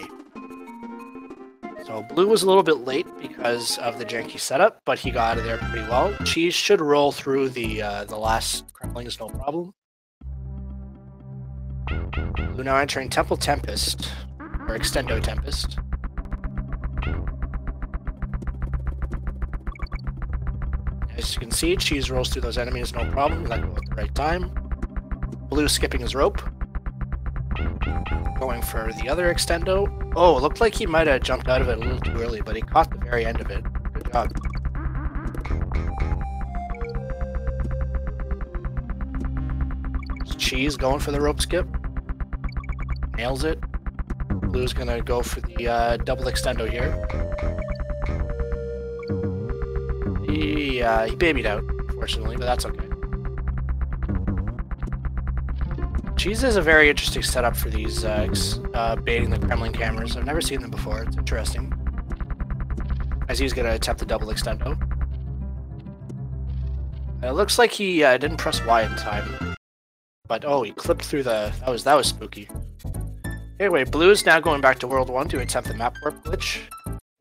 So Blue was a little bit late because of the janky setup, but he got out of there pretty well. Cheese should roll through the last Kremlings, no problem. Blue now entering Temple Tempest, or Extendo Tempest. As you can see, Cheese rolls through those enemies, no problem. Let go at the right time. Blue skipping his rope. Going for the other extendo. Oh, it looked like he might have jumped out of it a little too early, but he caught the very end of it. Good job. Cheese going for the rope skip. Nails it. Blue's gonna go for the double extendo here. He babied out, unfortunately, but that's okay. Cheese is a very interesting setup for these baiting the Kremling cameras. I've never seen them before. It's interesting. As he's going to attempt the double extendo. It looks like he didn't press Y in time. But oh, he clipped through the... That was spooky. Anyway, Blue is now going back to World 1 to attempt the map warp glitch,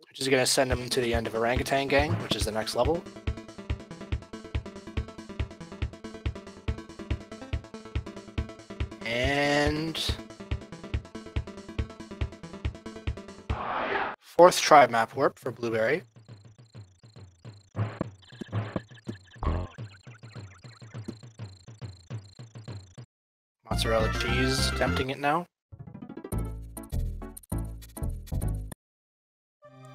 which is going to send him to the end of Orangutan Gang, which is the next level. And... fourth try map warp for Blueberry. MozzarellaCheez attempting it now.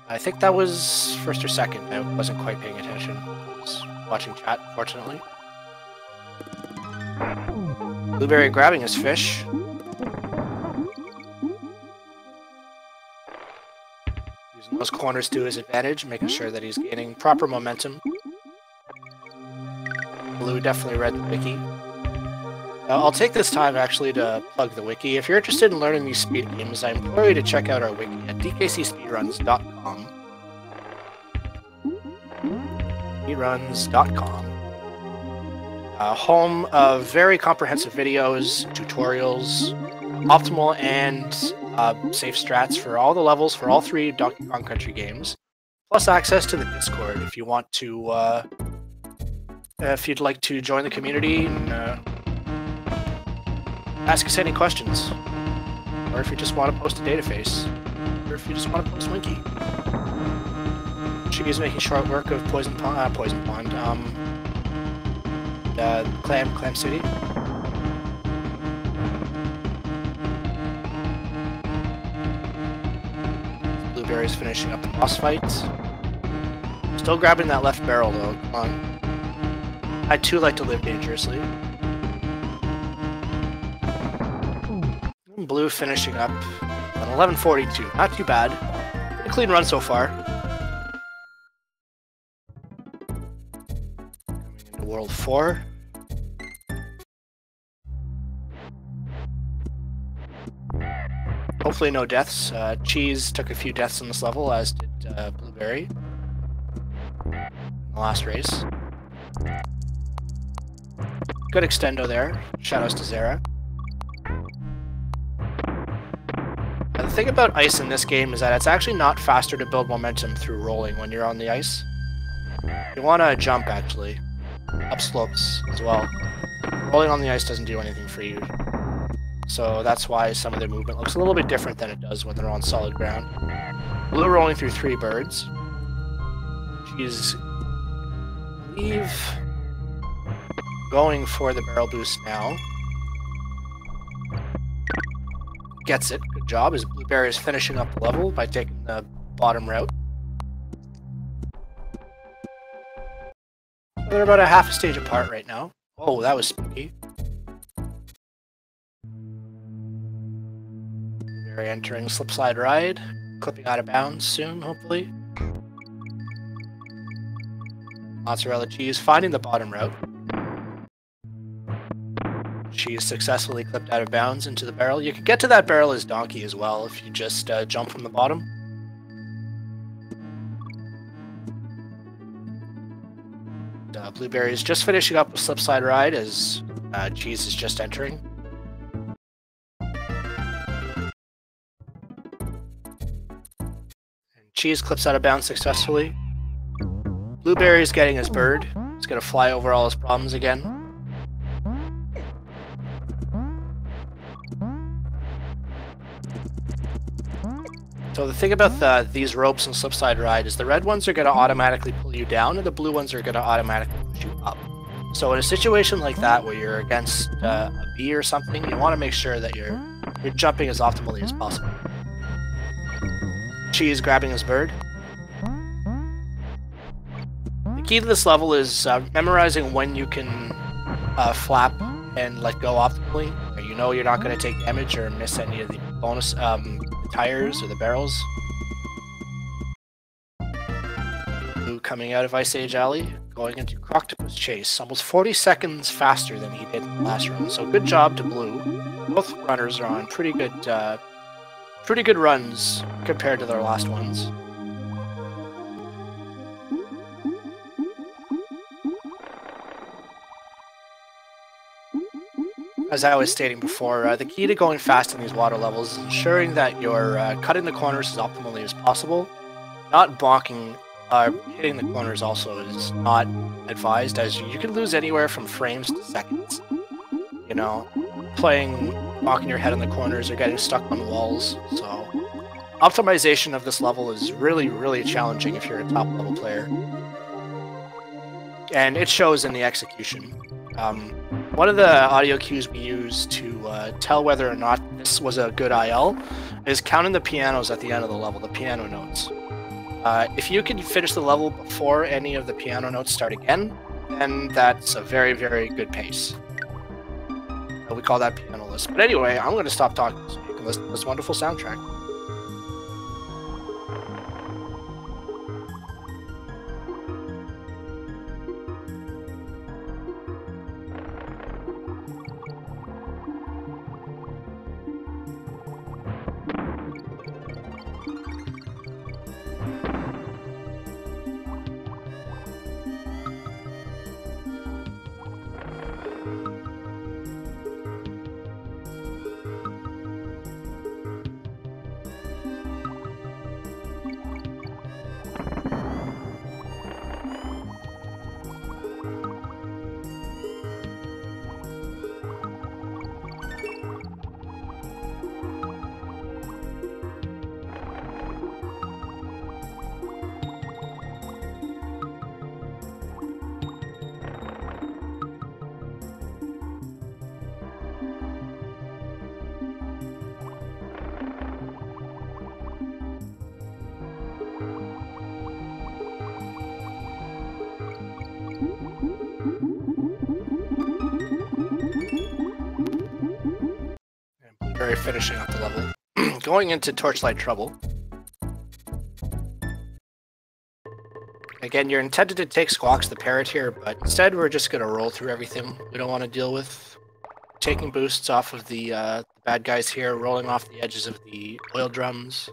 I think that was first or second. I wasn't quite paying attention. I was watching chat, unfortunately. Blueberry grabbing his fish. Using those corners to his advantage, making sure that he's gaining proper momentum. Blue definitely read the wiki. I'll take this time actually to plug the wiki. If you're interested in learning these speed games, I implore you to check out our wiki at DKCSpeedruns.com. Speedruns.com. Home of very comprehensive videos, tutorials, optimal and safe strats for all the levels for all three Donkey Kong Country games, plus access to the Discord if you want to, if you'd like to join the community and ask us any questions, or if you just want to post a data face, or if you just want to post Winky. She's making short work of Poison Pond, Clam City. Blueberry's finishing up the boss fight. Still grabbing that left barrel though, come on. I too like to live dangerously. Blue finishing up at 11:42. Not too bad. A clean run so far. Coming into World 4. Hopefully no deaths. Cheese took a few deaths on this level, as did Blueberry in the last race. Good extendo there. Shoutouts to Zara. The thing about ice in this game is that it's actually not faster to build momentum through rolling when you're on the ice. You want to jump, actually. Upslopes as well. Rolling on the ice doesn't do anything for you. So that's why some of their movement looks a little bit different than it does when they're on solid ground. Blue rolling through 3 birds. She's going for the barrel boost now. Gets it. Good job, as Blueberry is finishing up the level by taking the bottom route. They're about a half a stage apart right now. Oh, that was spooky. Blueberry entering slipslide ride, clipping out of bounds soon, hopefully. MozzarellaCheez finding the bottom route. She's successfully clipped out of bounds into the barrel. You can get to that barrel as Donkey as well if you just jump from the bottom. Blueberry is just finishing up a slipslide ride as Cheez is just entering. And Cheez clips out of bounds successfully. Blueberry is getting his bird. He's going to fly over all his problems again. So the thing about these ropes and slipslide ride is the red ones are going to automatically pull you down and the blue ones are going to automatically push you up. So in a situation like that where you're against a bee or something, you want to make sure that you're jumping as optimally as possible. Cheez grabbing his bird. The key to this level is memorizing when you can flap and let go optimally. You know you're not going to take damage or miss any of the bonus tires or the barrels. Blue coming out of Ice Age Alley, going into Croctopus Chase, almost 40 seconds faster than he did in the last run. So good job to Blue. Both runners are on pretty good runs compared to their last ones. As I was stating before, the key to going fast in these water levels is ensuring that you're cutting the corners as optimally as possible. Not bonking, hitting the corners also is not advised, as you can lose anywhere from frames to seconds. You know, bonking your head in the corners or getting stuck on walls. So, optimization of this level is really, really challenging if you're a top level player. And it shows in the execution. One of the audio cues we use to tell whether or not this was a good IL is counting the pianos at the end of the level, the piano notes. If you can finish the level before any of the piano notes start again, then that's a very, very good pace. We call that piano list. But anyway, I'm going to stop talking so you can listen to this wonderful soundtrack. Finishing up the level. Going into Torchlight Trouble. Again, you're intended to take Squawks the Parrot here, but instead we're just going to roll through everything we don't want to deal with. Taking boosts off of the bad guys here, rolling off the edges of the oil drums.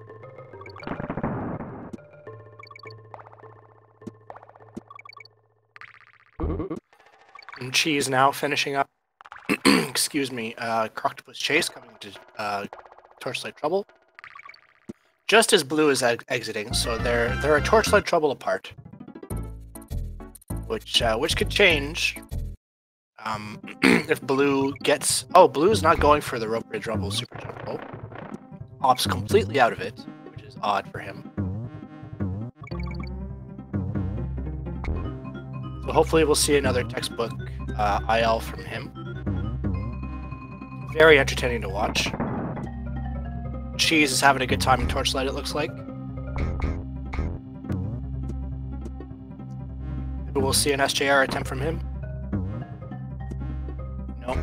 And Cheese now finishing up. Excuse me. Croctopus Chase coming to Torchlight Trouble. Just as Blue is exiting, so they're a Torchlight Trouble apart. Which could change if Blue gets... Oh, Blue's not going for the Rope Bridge Rumble Super Jump Rope. Opts completely out of it, which is odd for him. So hopefully we'll see another textbook IL from him. Very entertaining to watch. Cheese is having a good time in Torchlight, it looks like. Maybe we'll see an SJR attempt from him. No.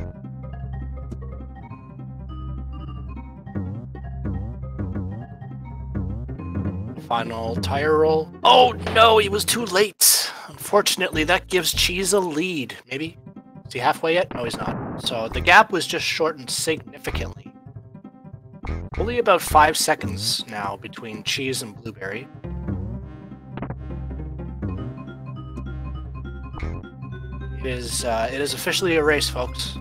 Final tire roll. Oh no, he was too late. Unfortunately, that gives Cheese a lead. Maybe? Is he halfway yet? No, he's not. So the gap was just shortened significantly. Only about 5 seconds now between Cheese and Blueberry. It is officially a race, folks.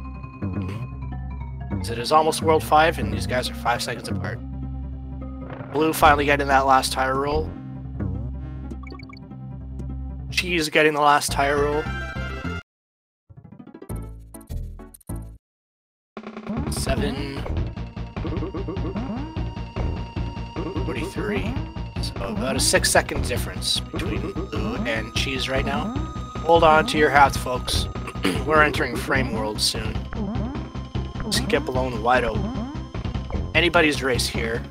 It is almost World 5, and these guys are 5 seconds apart. Blue finally getting that last tire roll. Cheese getting the last tire roll. 7:43. So about a 6-second difference between Blue and Cheese right now. Hold on to your hats, folks. We're entering Frame World soon. This can get blown wide open. Anybody's race here.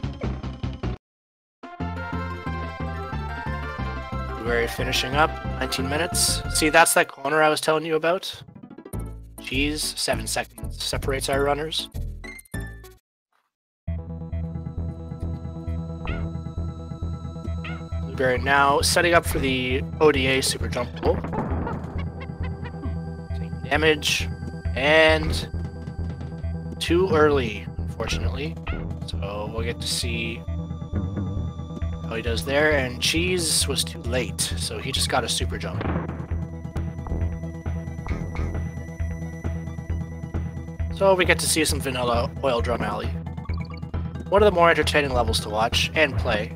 Blueberry finishing up, 19 minutes. See, that's that corner I was telling you about. Cheese, 7 seconds separates our runners. Blueberry now setting up for the ODA Super Jump Pull. Taking damage, and too early, unfortunately. So we'll get to see how he does there, and Cheese was too late, so he just got a super jump. So we get to see some vanilla Oil Drum Alley. One of the more entertaining levels to watch and play.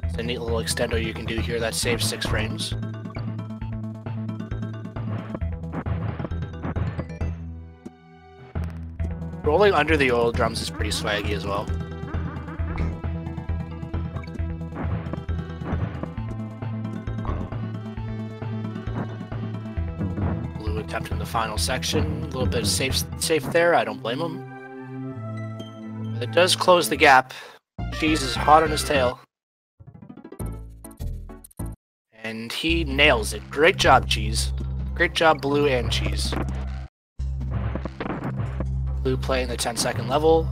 It's a neat little extendo you can do here that saves 6 frames. Rolling under the oil drums is pretty swaggy as well. Blue attempting the final section. A little bit of safe there, I don't blame him. But it does close the gap. Cheese is hot on his tail. And he nails it. Great job, Cheese. Great job, Blue and Cheese. Blue playing the 10-second level.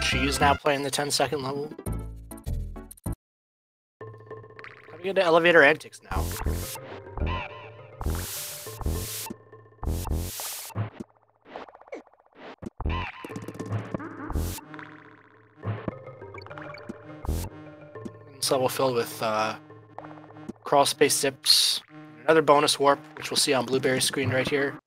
Cheese now playing the 10-second level. Coming into elevator antics now. This level filled with crawl space zips. Another bonus warp, which we'll see on Blueberry's screen right here.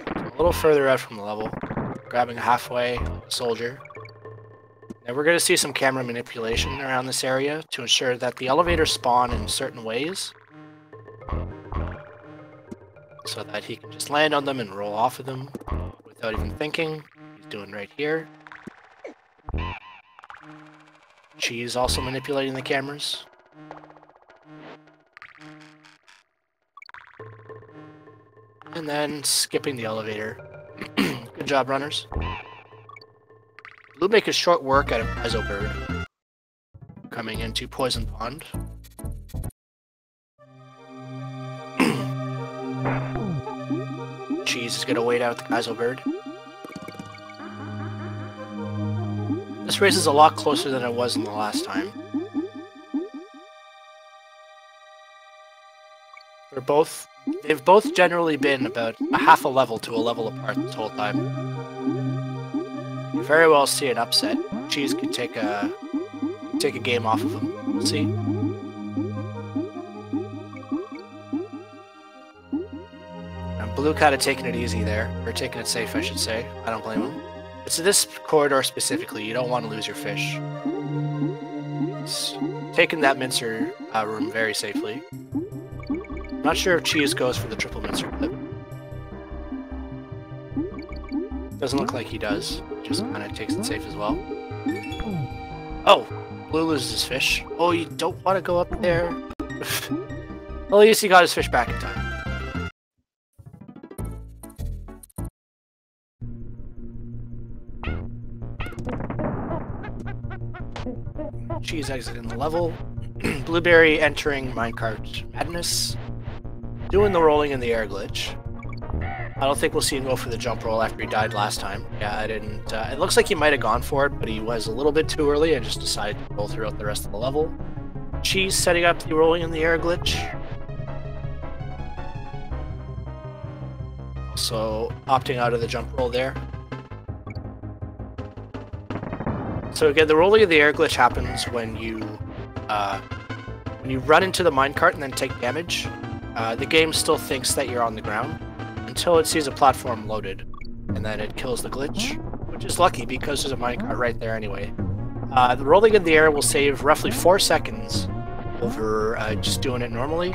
A little further out from the level, grabbing halfway soldier. Now we're going to see some camera manipulation around this area to ensure that the elevators spawn in certain ways, so that he can just land on them and roll off of them without even thinking. He's doing right here. Cheese also manipulating the cameras. And then skipping the elevator. Good job, runners. Blue making short work out of Paizo Bird. Coming into Poison Pond. Cheese is going to wait out the Kaizo Bird. This race is a lot closer than it was in the last time. They've both generally been about a half a level to a level apart this whole time. You very well see an upset. Cheese could take a game off of him. We'll see. Blue kind of taking it easy there, or taking it safe, I should say. I don't blame him. It's this corridor specifically. You don't want to lose your fish. It's taking that mincer room very safely. Not sure if Cheese goes for the triple mincer clip. Doesn't look like he does. Just kind of takes it safe as well. Oh, Blue loses his fish. Oh, you don't want to go up there. Well, at least he got his fish back in time. Cheese exiting the level. Blueberry entering minecart madness. Doing the rolling in the air glitch. I don't think we'll see him go for the jump roll after he died last time. Yeah, I didn't. It looks like he might have gone for it, but he was a little bit too early and just decided to roll throughout the rest of the level. Cheese setting up the rolling in the air glitch. Also opting out of the jump roll there. So again, the rolling in the air glitch happens when you run into the minecart and then take damage. The game still thinks that you're on the ground until it sees a platform loaded, and then it kills the glitch, which is lucky because there's a minecart right there anyway. The rolling in the air will save roughly 4 seconds over just doing it normally,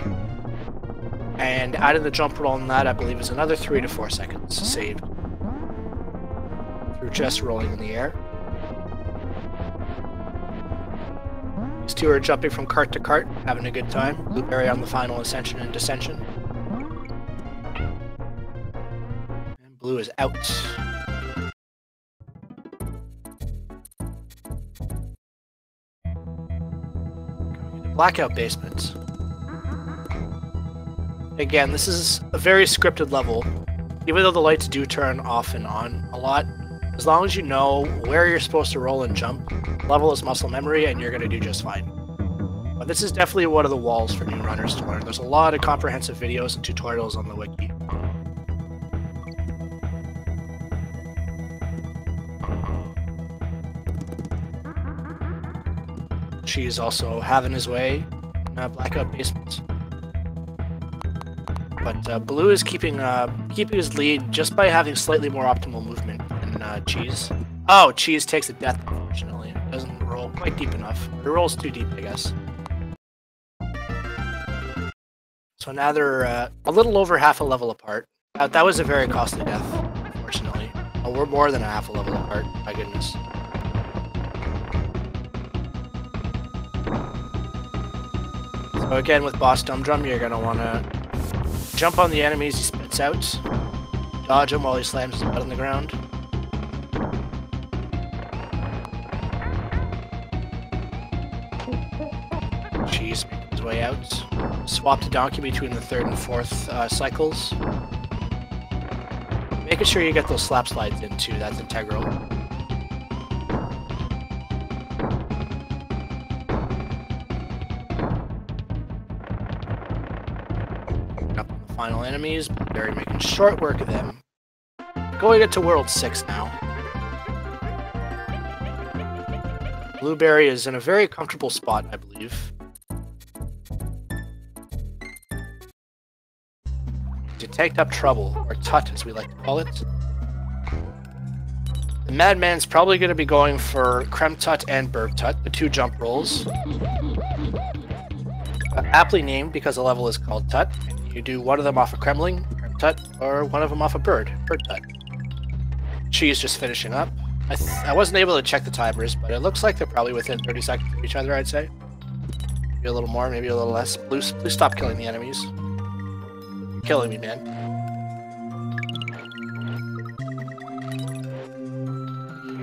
and adding the jump roll on that, I believe, is another 3 to 4 seconds saved through just rolling in the air. These two are jumping from cart to cart, having a good time. Blueberry on the final ascension and descension. And Blue is out. Blackout basement. Again, this is a very scripted level. Even though the lights do turn off and on a lot, as long as you know where you're supposed to roll and jump, level is muscle memory and you're going to do just fine. But this is definitely one of the walls for new runners to learn. There's a lot of comprehensive videos and tutorials on the wiki. She's also having his way in Blackout Basement. But Blue is keeping his lead just by having slightly more optimal movement than Cheese. Oh, Cheese takes a death, unfortunately. It doesn't roll quite deep enough. It rolls too deep, I guess. So now they're a little over half a level apart. That was a very costly death, unfortunately. Oh, we're more than a half a level apart, my goodness. So again, with Boss Dum Drum, you're going to want to jump on the enemies he spits out, dodge him while he slams his butt on the ground. Cheese making his way out. Swap to Donkey between the 3rd and 4th cycles. Making sure you get those slap slides in too, that's integral. Up on the final enemies, Blueberry making short work of them. Going into World 6 now. Blueberry is in a very comfortable spot, I believe. Detect up trouble, or Tut as we like to call it. The Madman's probably going to be going for Creme Tut and Bird Tut, the 2 jump rolls. Aptly named because the level is called Tut. You do one of them off a Kremling, Creme Tut, or one of them off a Bird Tut. Cheese just finishing up. I wasn't able to check the timers, but it looks like they're probably within 30 seconds of each other, I'd say. Maybe a little more, maybe a little less. Please stop killing the enemies. You're killing me, man.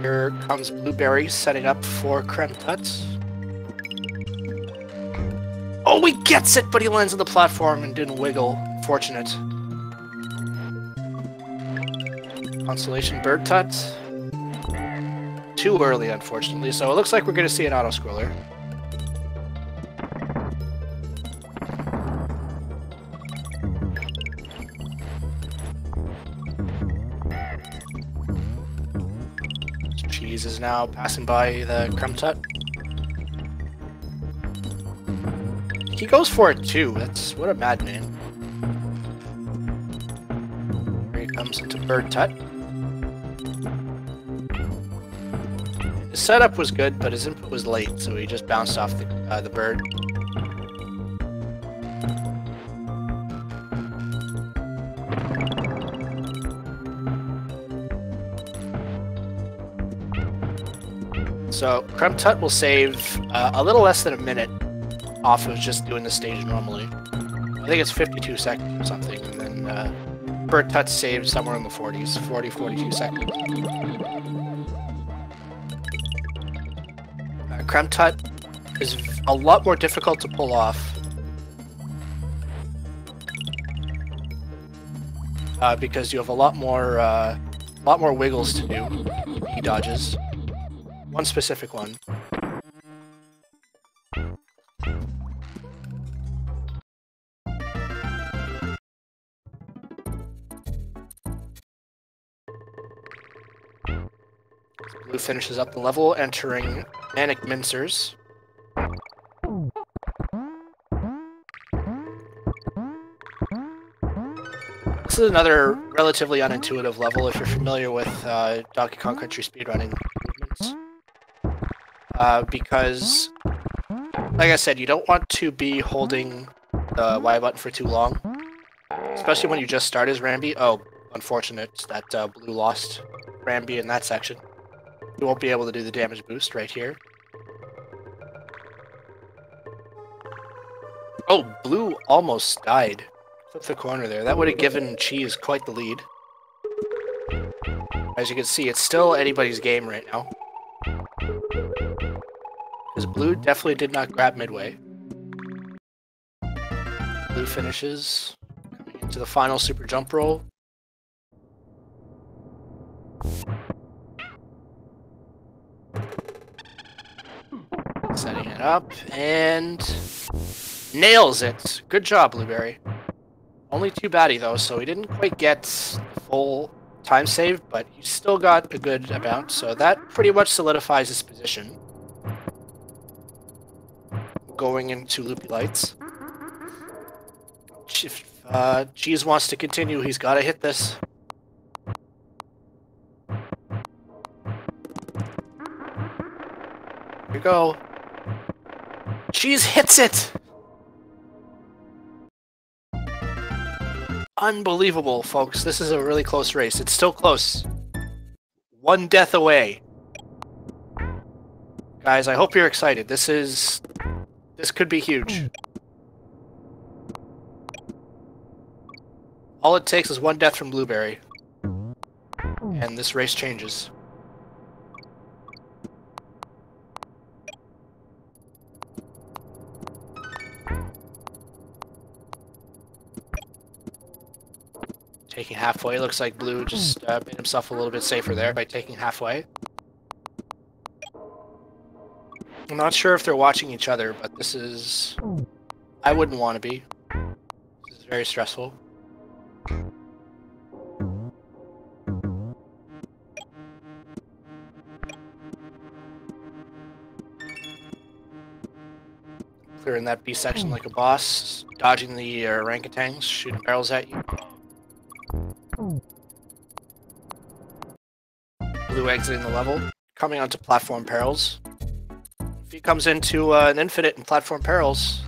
Here comes Blueberry setting up for Creme Tuts. Oh, he gets it, but he lands on the platform and didn't wiggle. Fortunate. Constellation Bird Tut. Too early, unfortunately, so it looks like we're going to see an auto-scroller. Cheese is now passing by the Creme Tut. He goes for it too. What a madman. comes into Bird Tut. His setup was good, but his input was late, so he just bounced off the bird. So Crumb Tut will save a little less than a minute off of just doing the stage normally. I think it's 52 seconds or something, and then Bird Tut saves somewhere in the 40s, 40, 42 seconds. Crumb Tut is a lot more difficult to pull off because you have a lot more wiggles to do. He dodges. One specific one. Blue finishes up the level, entering Manic Mincers. This is another relatively unintuitive level if you're familiar with Donkey Kong Country speedrunning movements. Because, like I said, you don't want to be holding the Y button for too long. Especially when you just start as Rambi. Oh, unfortunate that Blue lost Rambi in that section. You won't be able to do the damage boost right here. Oh, Blue almost died. Flipped the corner there. That would have given Cheez quite the lead. As you can see, it's still anybody's game right now. Because Blue definitely did not grab midway. Blue finishes, coming into the final super jump roll. Setting it up, and nails it. Good job, Blueberry. Only too baddie though, so he didn't quite get the full time save, but he still got a good amount, so that pretty much solidifies his position. Going into Loopy Lights. If Cheez wants to continue, he's got to hit this. Here we go. Cheez hits it! Unbelievable, folks. This is a really close race. It's still close. One death away. Guys, I hope you're excited. This could be huge. All it takes is one death from Blueberry. And this race changes. Taking halfway, looks like Blue just made himself a little bit safer there by taking halfway. I'm not sure if they're watching each other, but this is... I wouldn't want to be. This is very stressful. Clearing that B section like a boss, dodging the orangutans, shooting barrels at you. Blue exiting the level, coming onto platform perils. If he comes into an infinite in platform perils,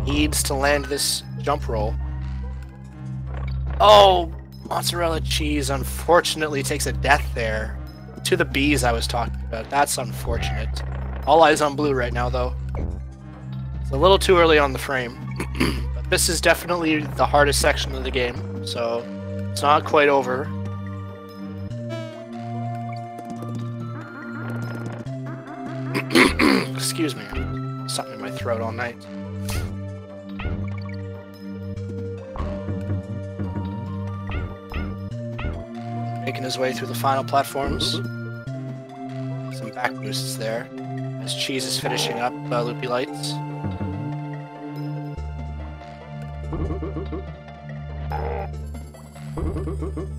needs to land this jump roll. Oh, MozzarellaCheez unfortunately takes a death there. To the bees I was talking about. That's unfortunate. All eyes on Blue right now, though. It's a little too early on the frame. But this is definitely the hardest section of the game, so it's not quite over. Excuse me. Something in my throat all night. Making his way through the final platforms. Some back boosts there. As Cheez is finishing up Loopy Lights.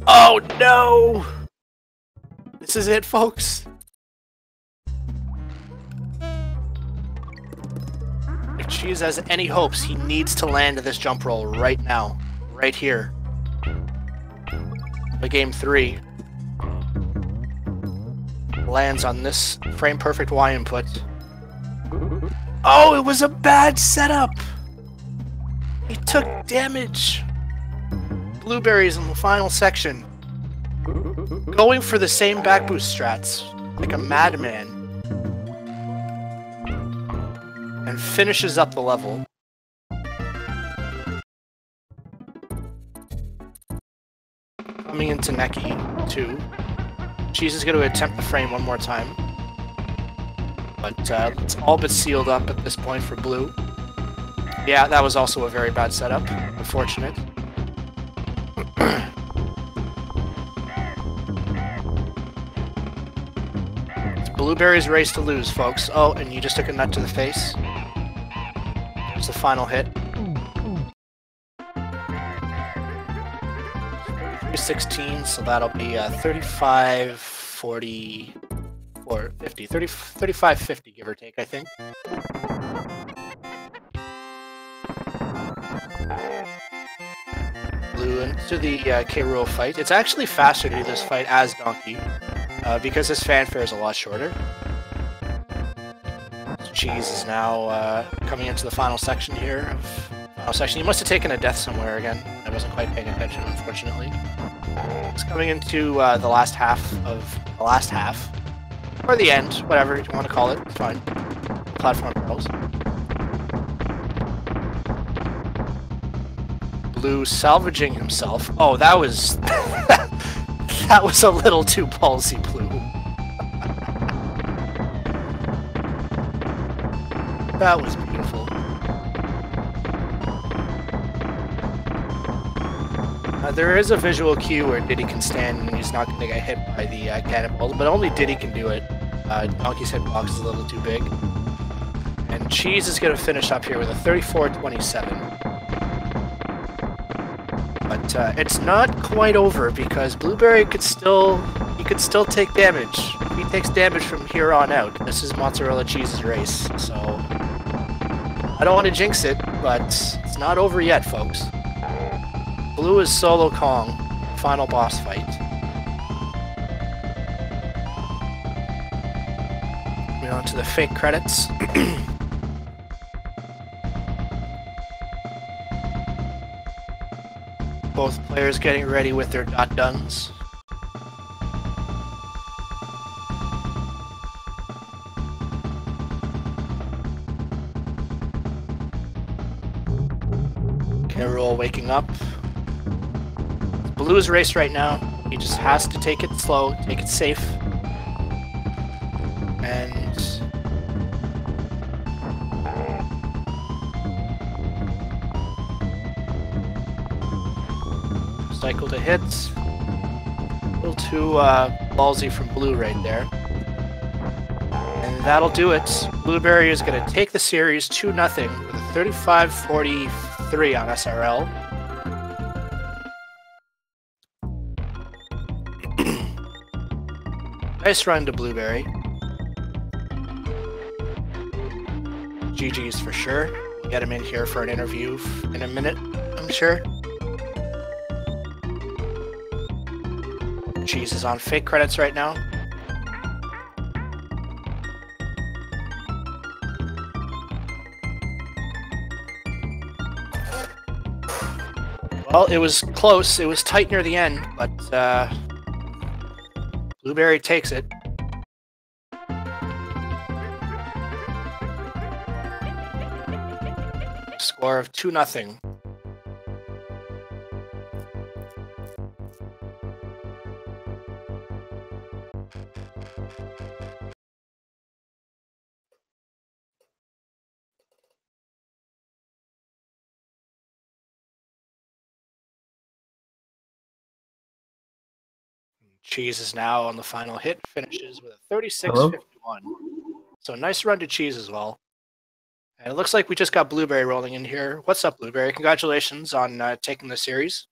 Oh no! This is it, folks. Cheez has any hopes, he needs to land this jump roll right now. Right here. The game 3. Lands on this frame perfect Y input. Oh, it was a bad setup! He took damage. Blueberries in the final section. Going for the same back boost strats, like a madman. And finishes up the level. Coming into Neki 2. Cheez is going to attempt the frame one more time. But it's all but sealed up at this point for Blue. Yeah, that was also a very bad setup. Unfortunate. It's Blueberry's race to lose, folks. Oh, and you just took a nut to the face. There's the final hit. 316, so that'll be 35, 40, or 50. 35, 50, give or take, I think. Blue into the K. Rool fight. It's actually faster to do this fight as Donkey, because his fanfare is a lot shorter. Cheez is now coming into the final section here. He must have taken a death somewhere again. I wasn't quite paying attention, unfortunately. It's coming into the last half of the last half. Or the end, whatever you want to call it. It's fine. Platform pearls. Blue salvaging himself. Oh, that was... that was a little too ballsy, Blue. That was beautiful. There is a visual cue where Diddy can stand and he's not going to get hit by the cannonballs, but only Diddy can do it. Donkey's hitbox is a little too big. And Cheez is going to finish up here with a 34-27. But it's not quite over because Blueberry could still take damage. He takes damage from here on out. This is MozzarellaCheez's race, so I don't want to jinx it, but it's not over yet, folks. Blue is solo Kong, final boss fight. Moving on to the fake credits. Both players getting ready with their dot-duns. K. Rool waking up. Blue's race right now. He just has to take it slow, take it safe. And cycle to hits. A little too ballsy from Blue right there. And that'll do it. Blueberry is going to take the series 2-0 with a 35-43 on SRL. Nice run to Blueberry. GG's for sure. Get him in here for an interview in a minute, I'm sure. Cheez is on fake credits right now. Well, it was close. It was tight near the end, but Blueberry takes it. Score of 2-0. Cheez is now on the final hit, finishes with a 36-51. So nice run to Cheez as well. And it looks like we just got Blueberry rolling in here. What's up, Blueberry? Congratulations on taking the series.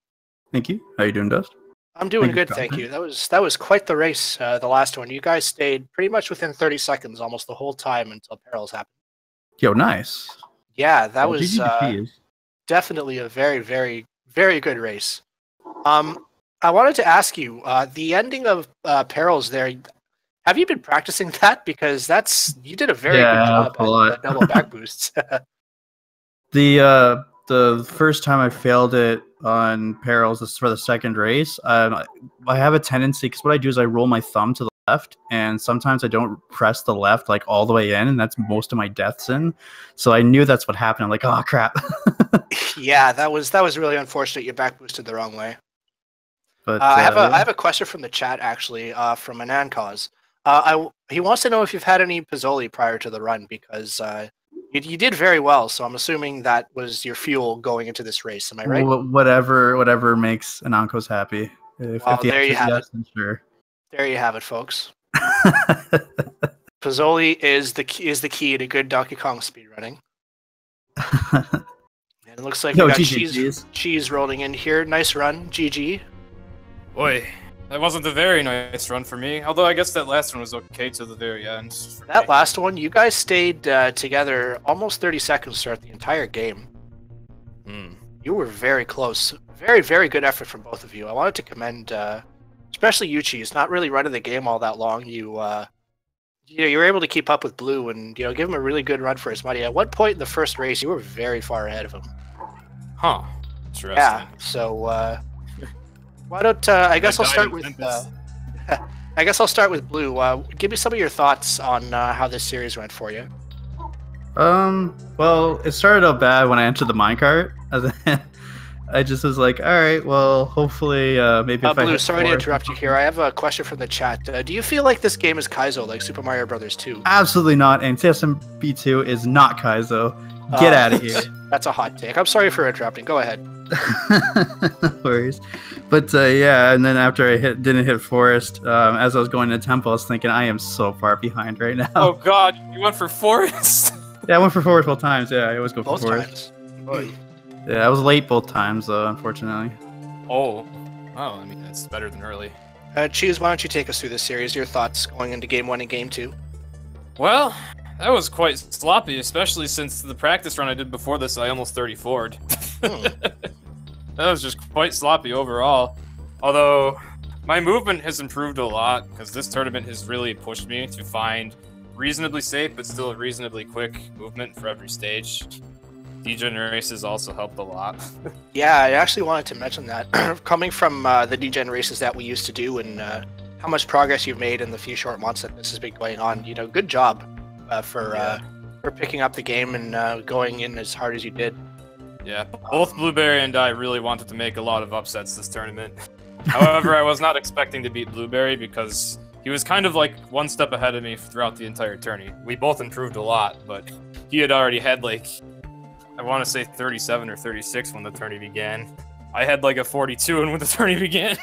Thank you. How you doing, Dust?
I'm doing good, thank you. That was quite the race, the last one. You guys stayed pretty much within 30 seconds almost the whole time until perils happened.
Yo, nice.
Yeah, that was
GG.
definitely a very, very, very good race. I wanted to ask you, the ending of Perils there, have you been practicing that? Because you did a very good job
a
at
lot.
the double back boosts.
The first time I failed it on Perils is for the second race. I have a tendency, because what I do is I roll my thumb to the left, and sometimes I don't press the left like all the way in, and that's most of my deaths in. So I knew that's what happened. I'm like, oh crap.
Yeah, that was really unfortunate. You back boosted the wrong way.
But
I have a question from the chat actually, from Anan Cause. He wants to know if you've had any Pizzoli prior to the run, because you did very well. So I'm assuming that was your fuel going into this race. Am I right?
whatever makes Anankos happy. If the
there you have it.
Then sure.
There you have it, folks. Pizzoli is the key to good Donkey Kong speedrunning. And it looks like we got cheese rolling in here. Nice run, GG.
Boy, that wasn't a very nice run for me. Although I guess that last one was okay to the very end.
That last one, you guys stayed together almost 30 seconds throughout the entire game. You were very close. Very, very good effort from both of you. I wanted to commend, especially you, Cheese, not really running the game all that long. You were able to keep up with Blue and give him a really good run for his money. At one point in the first race, you were very far ahead of him.
Huh. Interesting.
Yeah. So. Why don't I guess I'll start with I guess I'll start with Blue. Give me some of your thoughts on how this series went for you.
Well, it started out bad when I entered the minecart. I just was like, all right, well, hopefully, maybe if
Blue, sorry to interrupt you here. I have a question from the chat. Do you feel like this game is Kaizo, like Super Mario Brothers 2?
Absolutely not, and TSMB2 is not Kaizo. Get out of here.
That's a hot take. I'm sorry for interrupting. Go ahead.
No worries. But yeah, and then after I didn't hit Forest, as I was going to Temple, I was thinking, I am so far behind right now.
Oh god, you went for Forest?
Yeah, I went for Forest both times. Yeah, I always go for
both
Forest.
Times.
Yeah, I was late both times, though, unfortunately.
Oh, I mean, that's better than early.
Cheese, why don't you take us through this series? Your thoughts going into Game 1 and Game 2?
Well, that was quite sloppy, especially since the practice run I did before this, I almost 34'd. That was just quite sloppy overall. Although, my movement has improved a lot, because this tournament has really pushed me to find reasonably safe, but still a reasonably quick movement for every stage. Degen races also helped a lot.
Yeah, I actually wanted to mention that. Coming from the Degen races that we used to do, and how much progress you've made in the few short months that this has been going on, good job for picking up the game and going in as hard as you did.
Yeah, both Blueberry and I really wanted to make a lot of upsets this tournament. However, I was not expecting to beat Blueberry because he was kind of like one step ahead of me throughout the entire tourney. We both improved a lot, but he had already had like, I want to say 37 or 36 when the tourney began. I had like a 42 when the tourney began.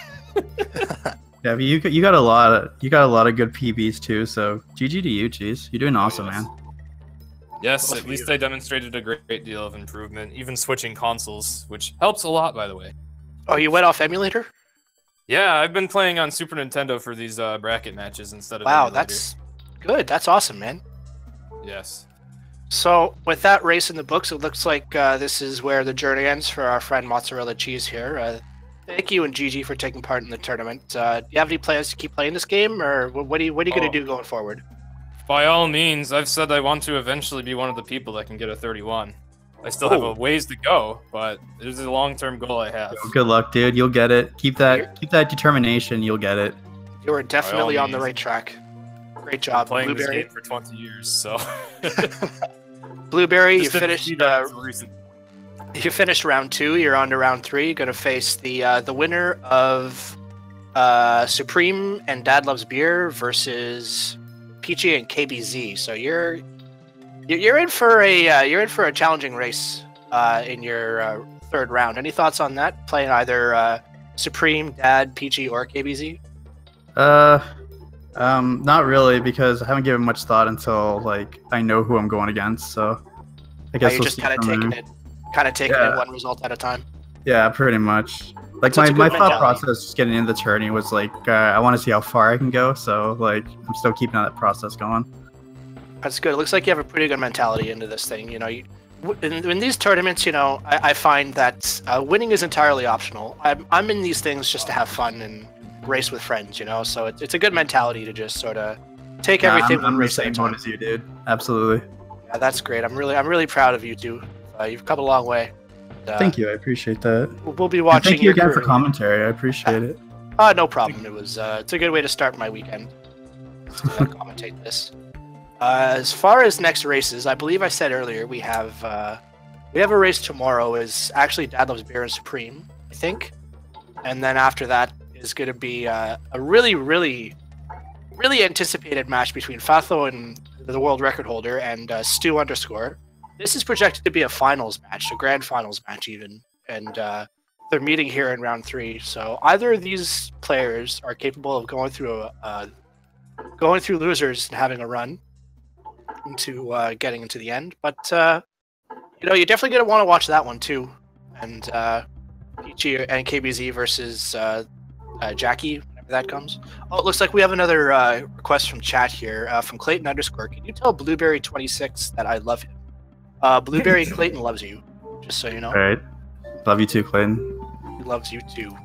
Yeah, but you got a lot of good PBs too. So GG to you, Cheese. You're doing awesome, man.
Yes, at least I demonstrated a great deal of improvement, even switching consoles, which helps a lot, by the way.
Oh, you went off emulator?
Yeah, I've been playing on Super Nintendo for these bracket matches instead of
Wow,
emulator.
That's good. That's awesome, man.
Yes.
So, with that race in the books, it looks like this is where the journey ends for our friend MozzarellaCheez here. Thank you and GG for taking part in the tournament. Do you have any plans to keep playing this game, or what are you going to do going forward?
By all means, I've said I want to eventually be one of the people that can get a 31. I still have a ways to go, but it is a long-term goal I have.
Good luck, dude. You'll get it. Keep that determination. You'll get it.
You are definitely on the right track. Great job,
playing
Blueberry.
this game for 20 years, so.
Blueberry, you finished. You finished round 2. You're on to round 3. You're gonna face the winner of Supreme and Dad Loves Beer versus Peachy and KBZ. So you're in for a challenging race in your third round. Any thoughts on that? Playing either Supreme, Dad, Peachy, or KBZ?
Not really, because I haven't given much thought until like I know who I'm going against. So I guess
you're just kind of taking it one result at a time.
Yeah, pretty much. Like my thought process just getting into the tourney was like I want to see how far I can go. So like I'm still keeping that process going.
That's good. It looks like you have a pretty good mentality into this thing. in these tournaments, you know, I find that winning is entirely optional. I'm in these things just to have fun and race with friends, you know. So it's a good mentality to just sort of take everything one race at a time.
I'm the same boat as you, dude. Absolutely.
Yeah, that's great. I'm really proud of you two. You've come a long way.
Thank you. I appreciate that.
We'll be watching.
And thank you again for commentary. I appreciate it.
No problem. It's a good way to start my weekend. To commentate this. As far as next races, I believe I said earlier we have a race tomorrow. Is actually Dad Loves Beer and Supreme, I think, and then after that is going to be a really anticipated match between Fatho and the world record holder and Stu _. This is projected to be a finals match, a grand finals match even, and they're meeting here in round 3. So either of these players are capable of going through losers and having a run into getting into the end. But you know, you're definitely gonna want to watch that one too. And Peachy and KBZ versus Jackie whenever that comes. Oh, it looks like we have another request from chat here from Clayton _. Can you tell bluebeary26 that I love him? Blueberry Clayton loves you, just so you know.
All right. Love you too, Clayton.
He loves you too.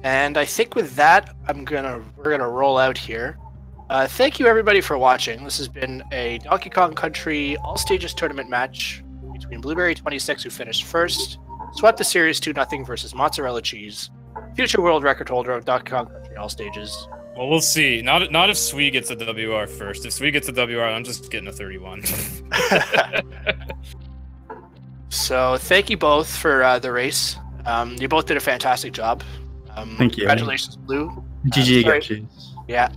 And I think with that, we're gonna roll out here. Thank you everybody for watching. This has been a Donkey Kong Country All Stages Tournament match between bluebeary26, who finished first, swept the series 2-0 versus MozzarellaCheez, future world record holder of Donkey Kong Country All Stages.
Well, we'll see. Not if Sui gets a WR first. If Sui gets a WR, I'm just getting a 31.
So thank you both for the race. You both did a fantastic job.
Thank you.
Congratulations, Blue.
GG again, Cheese.
Yeah.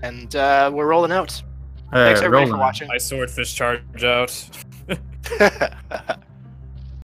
And we're rolling out.
All right,
Thanks everybody for watching.
My swordfish charge out.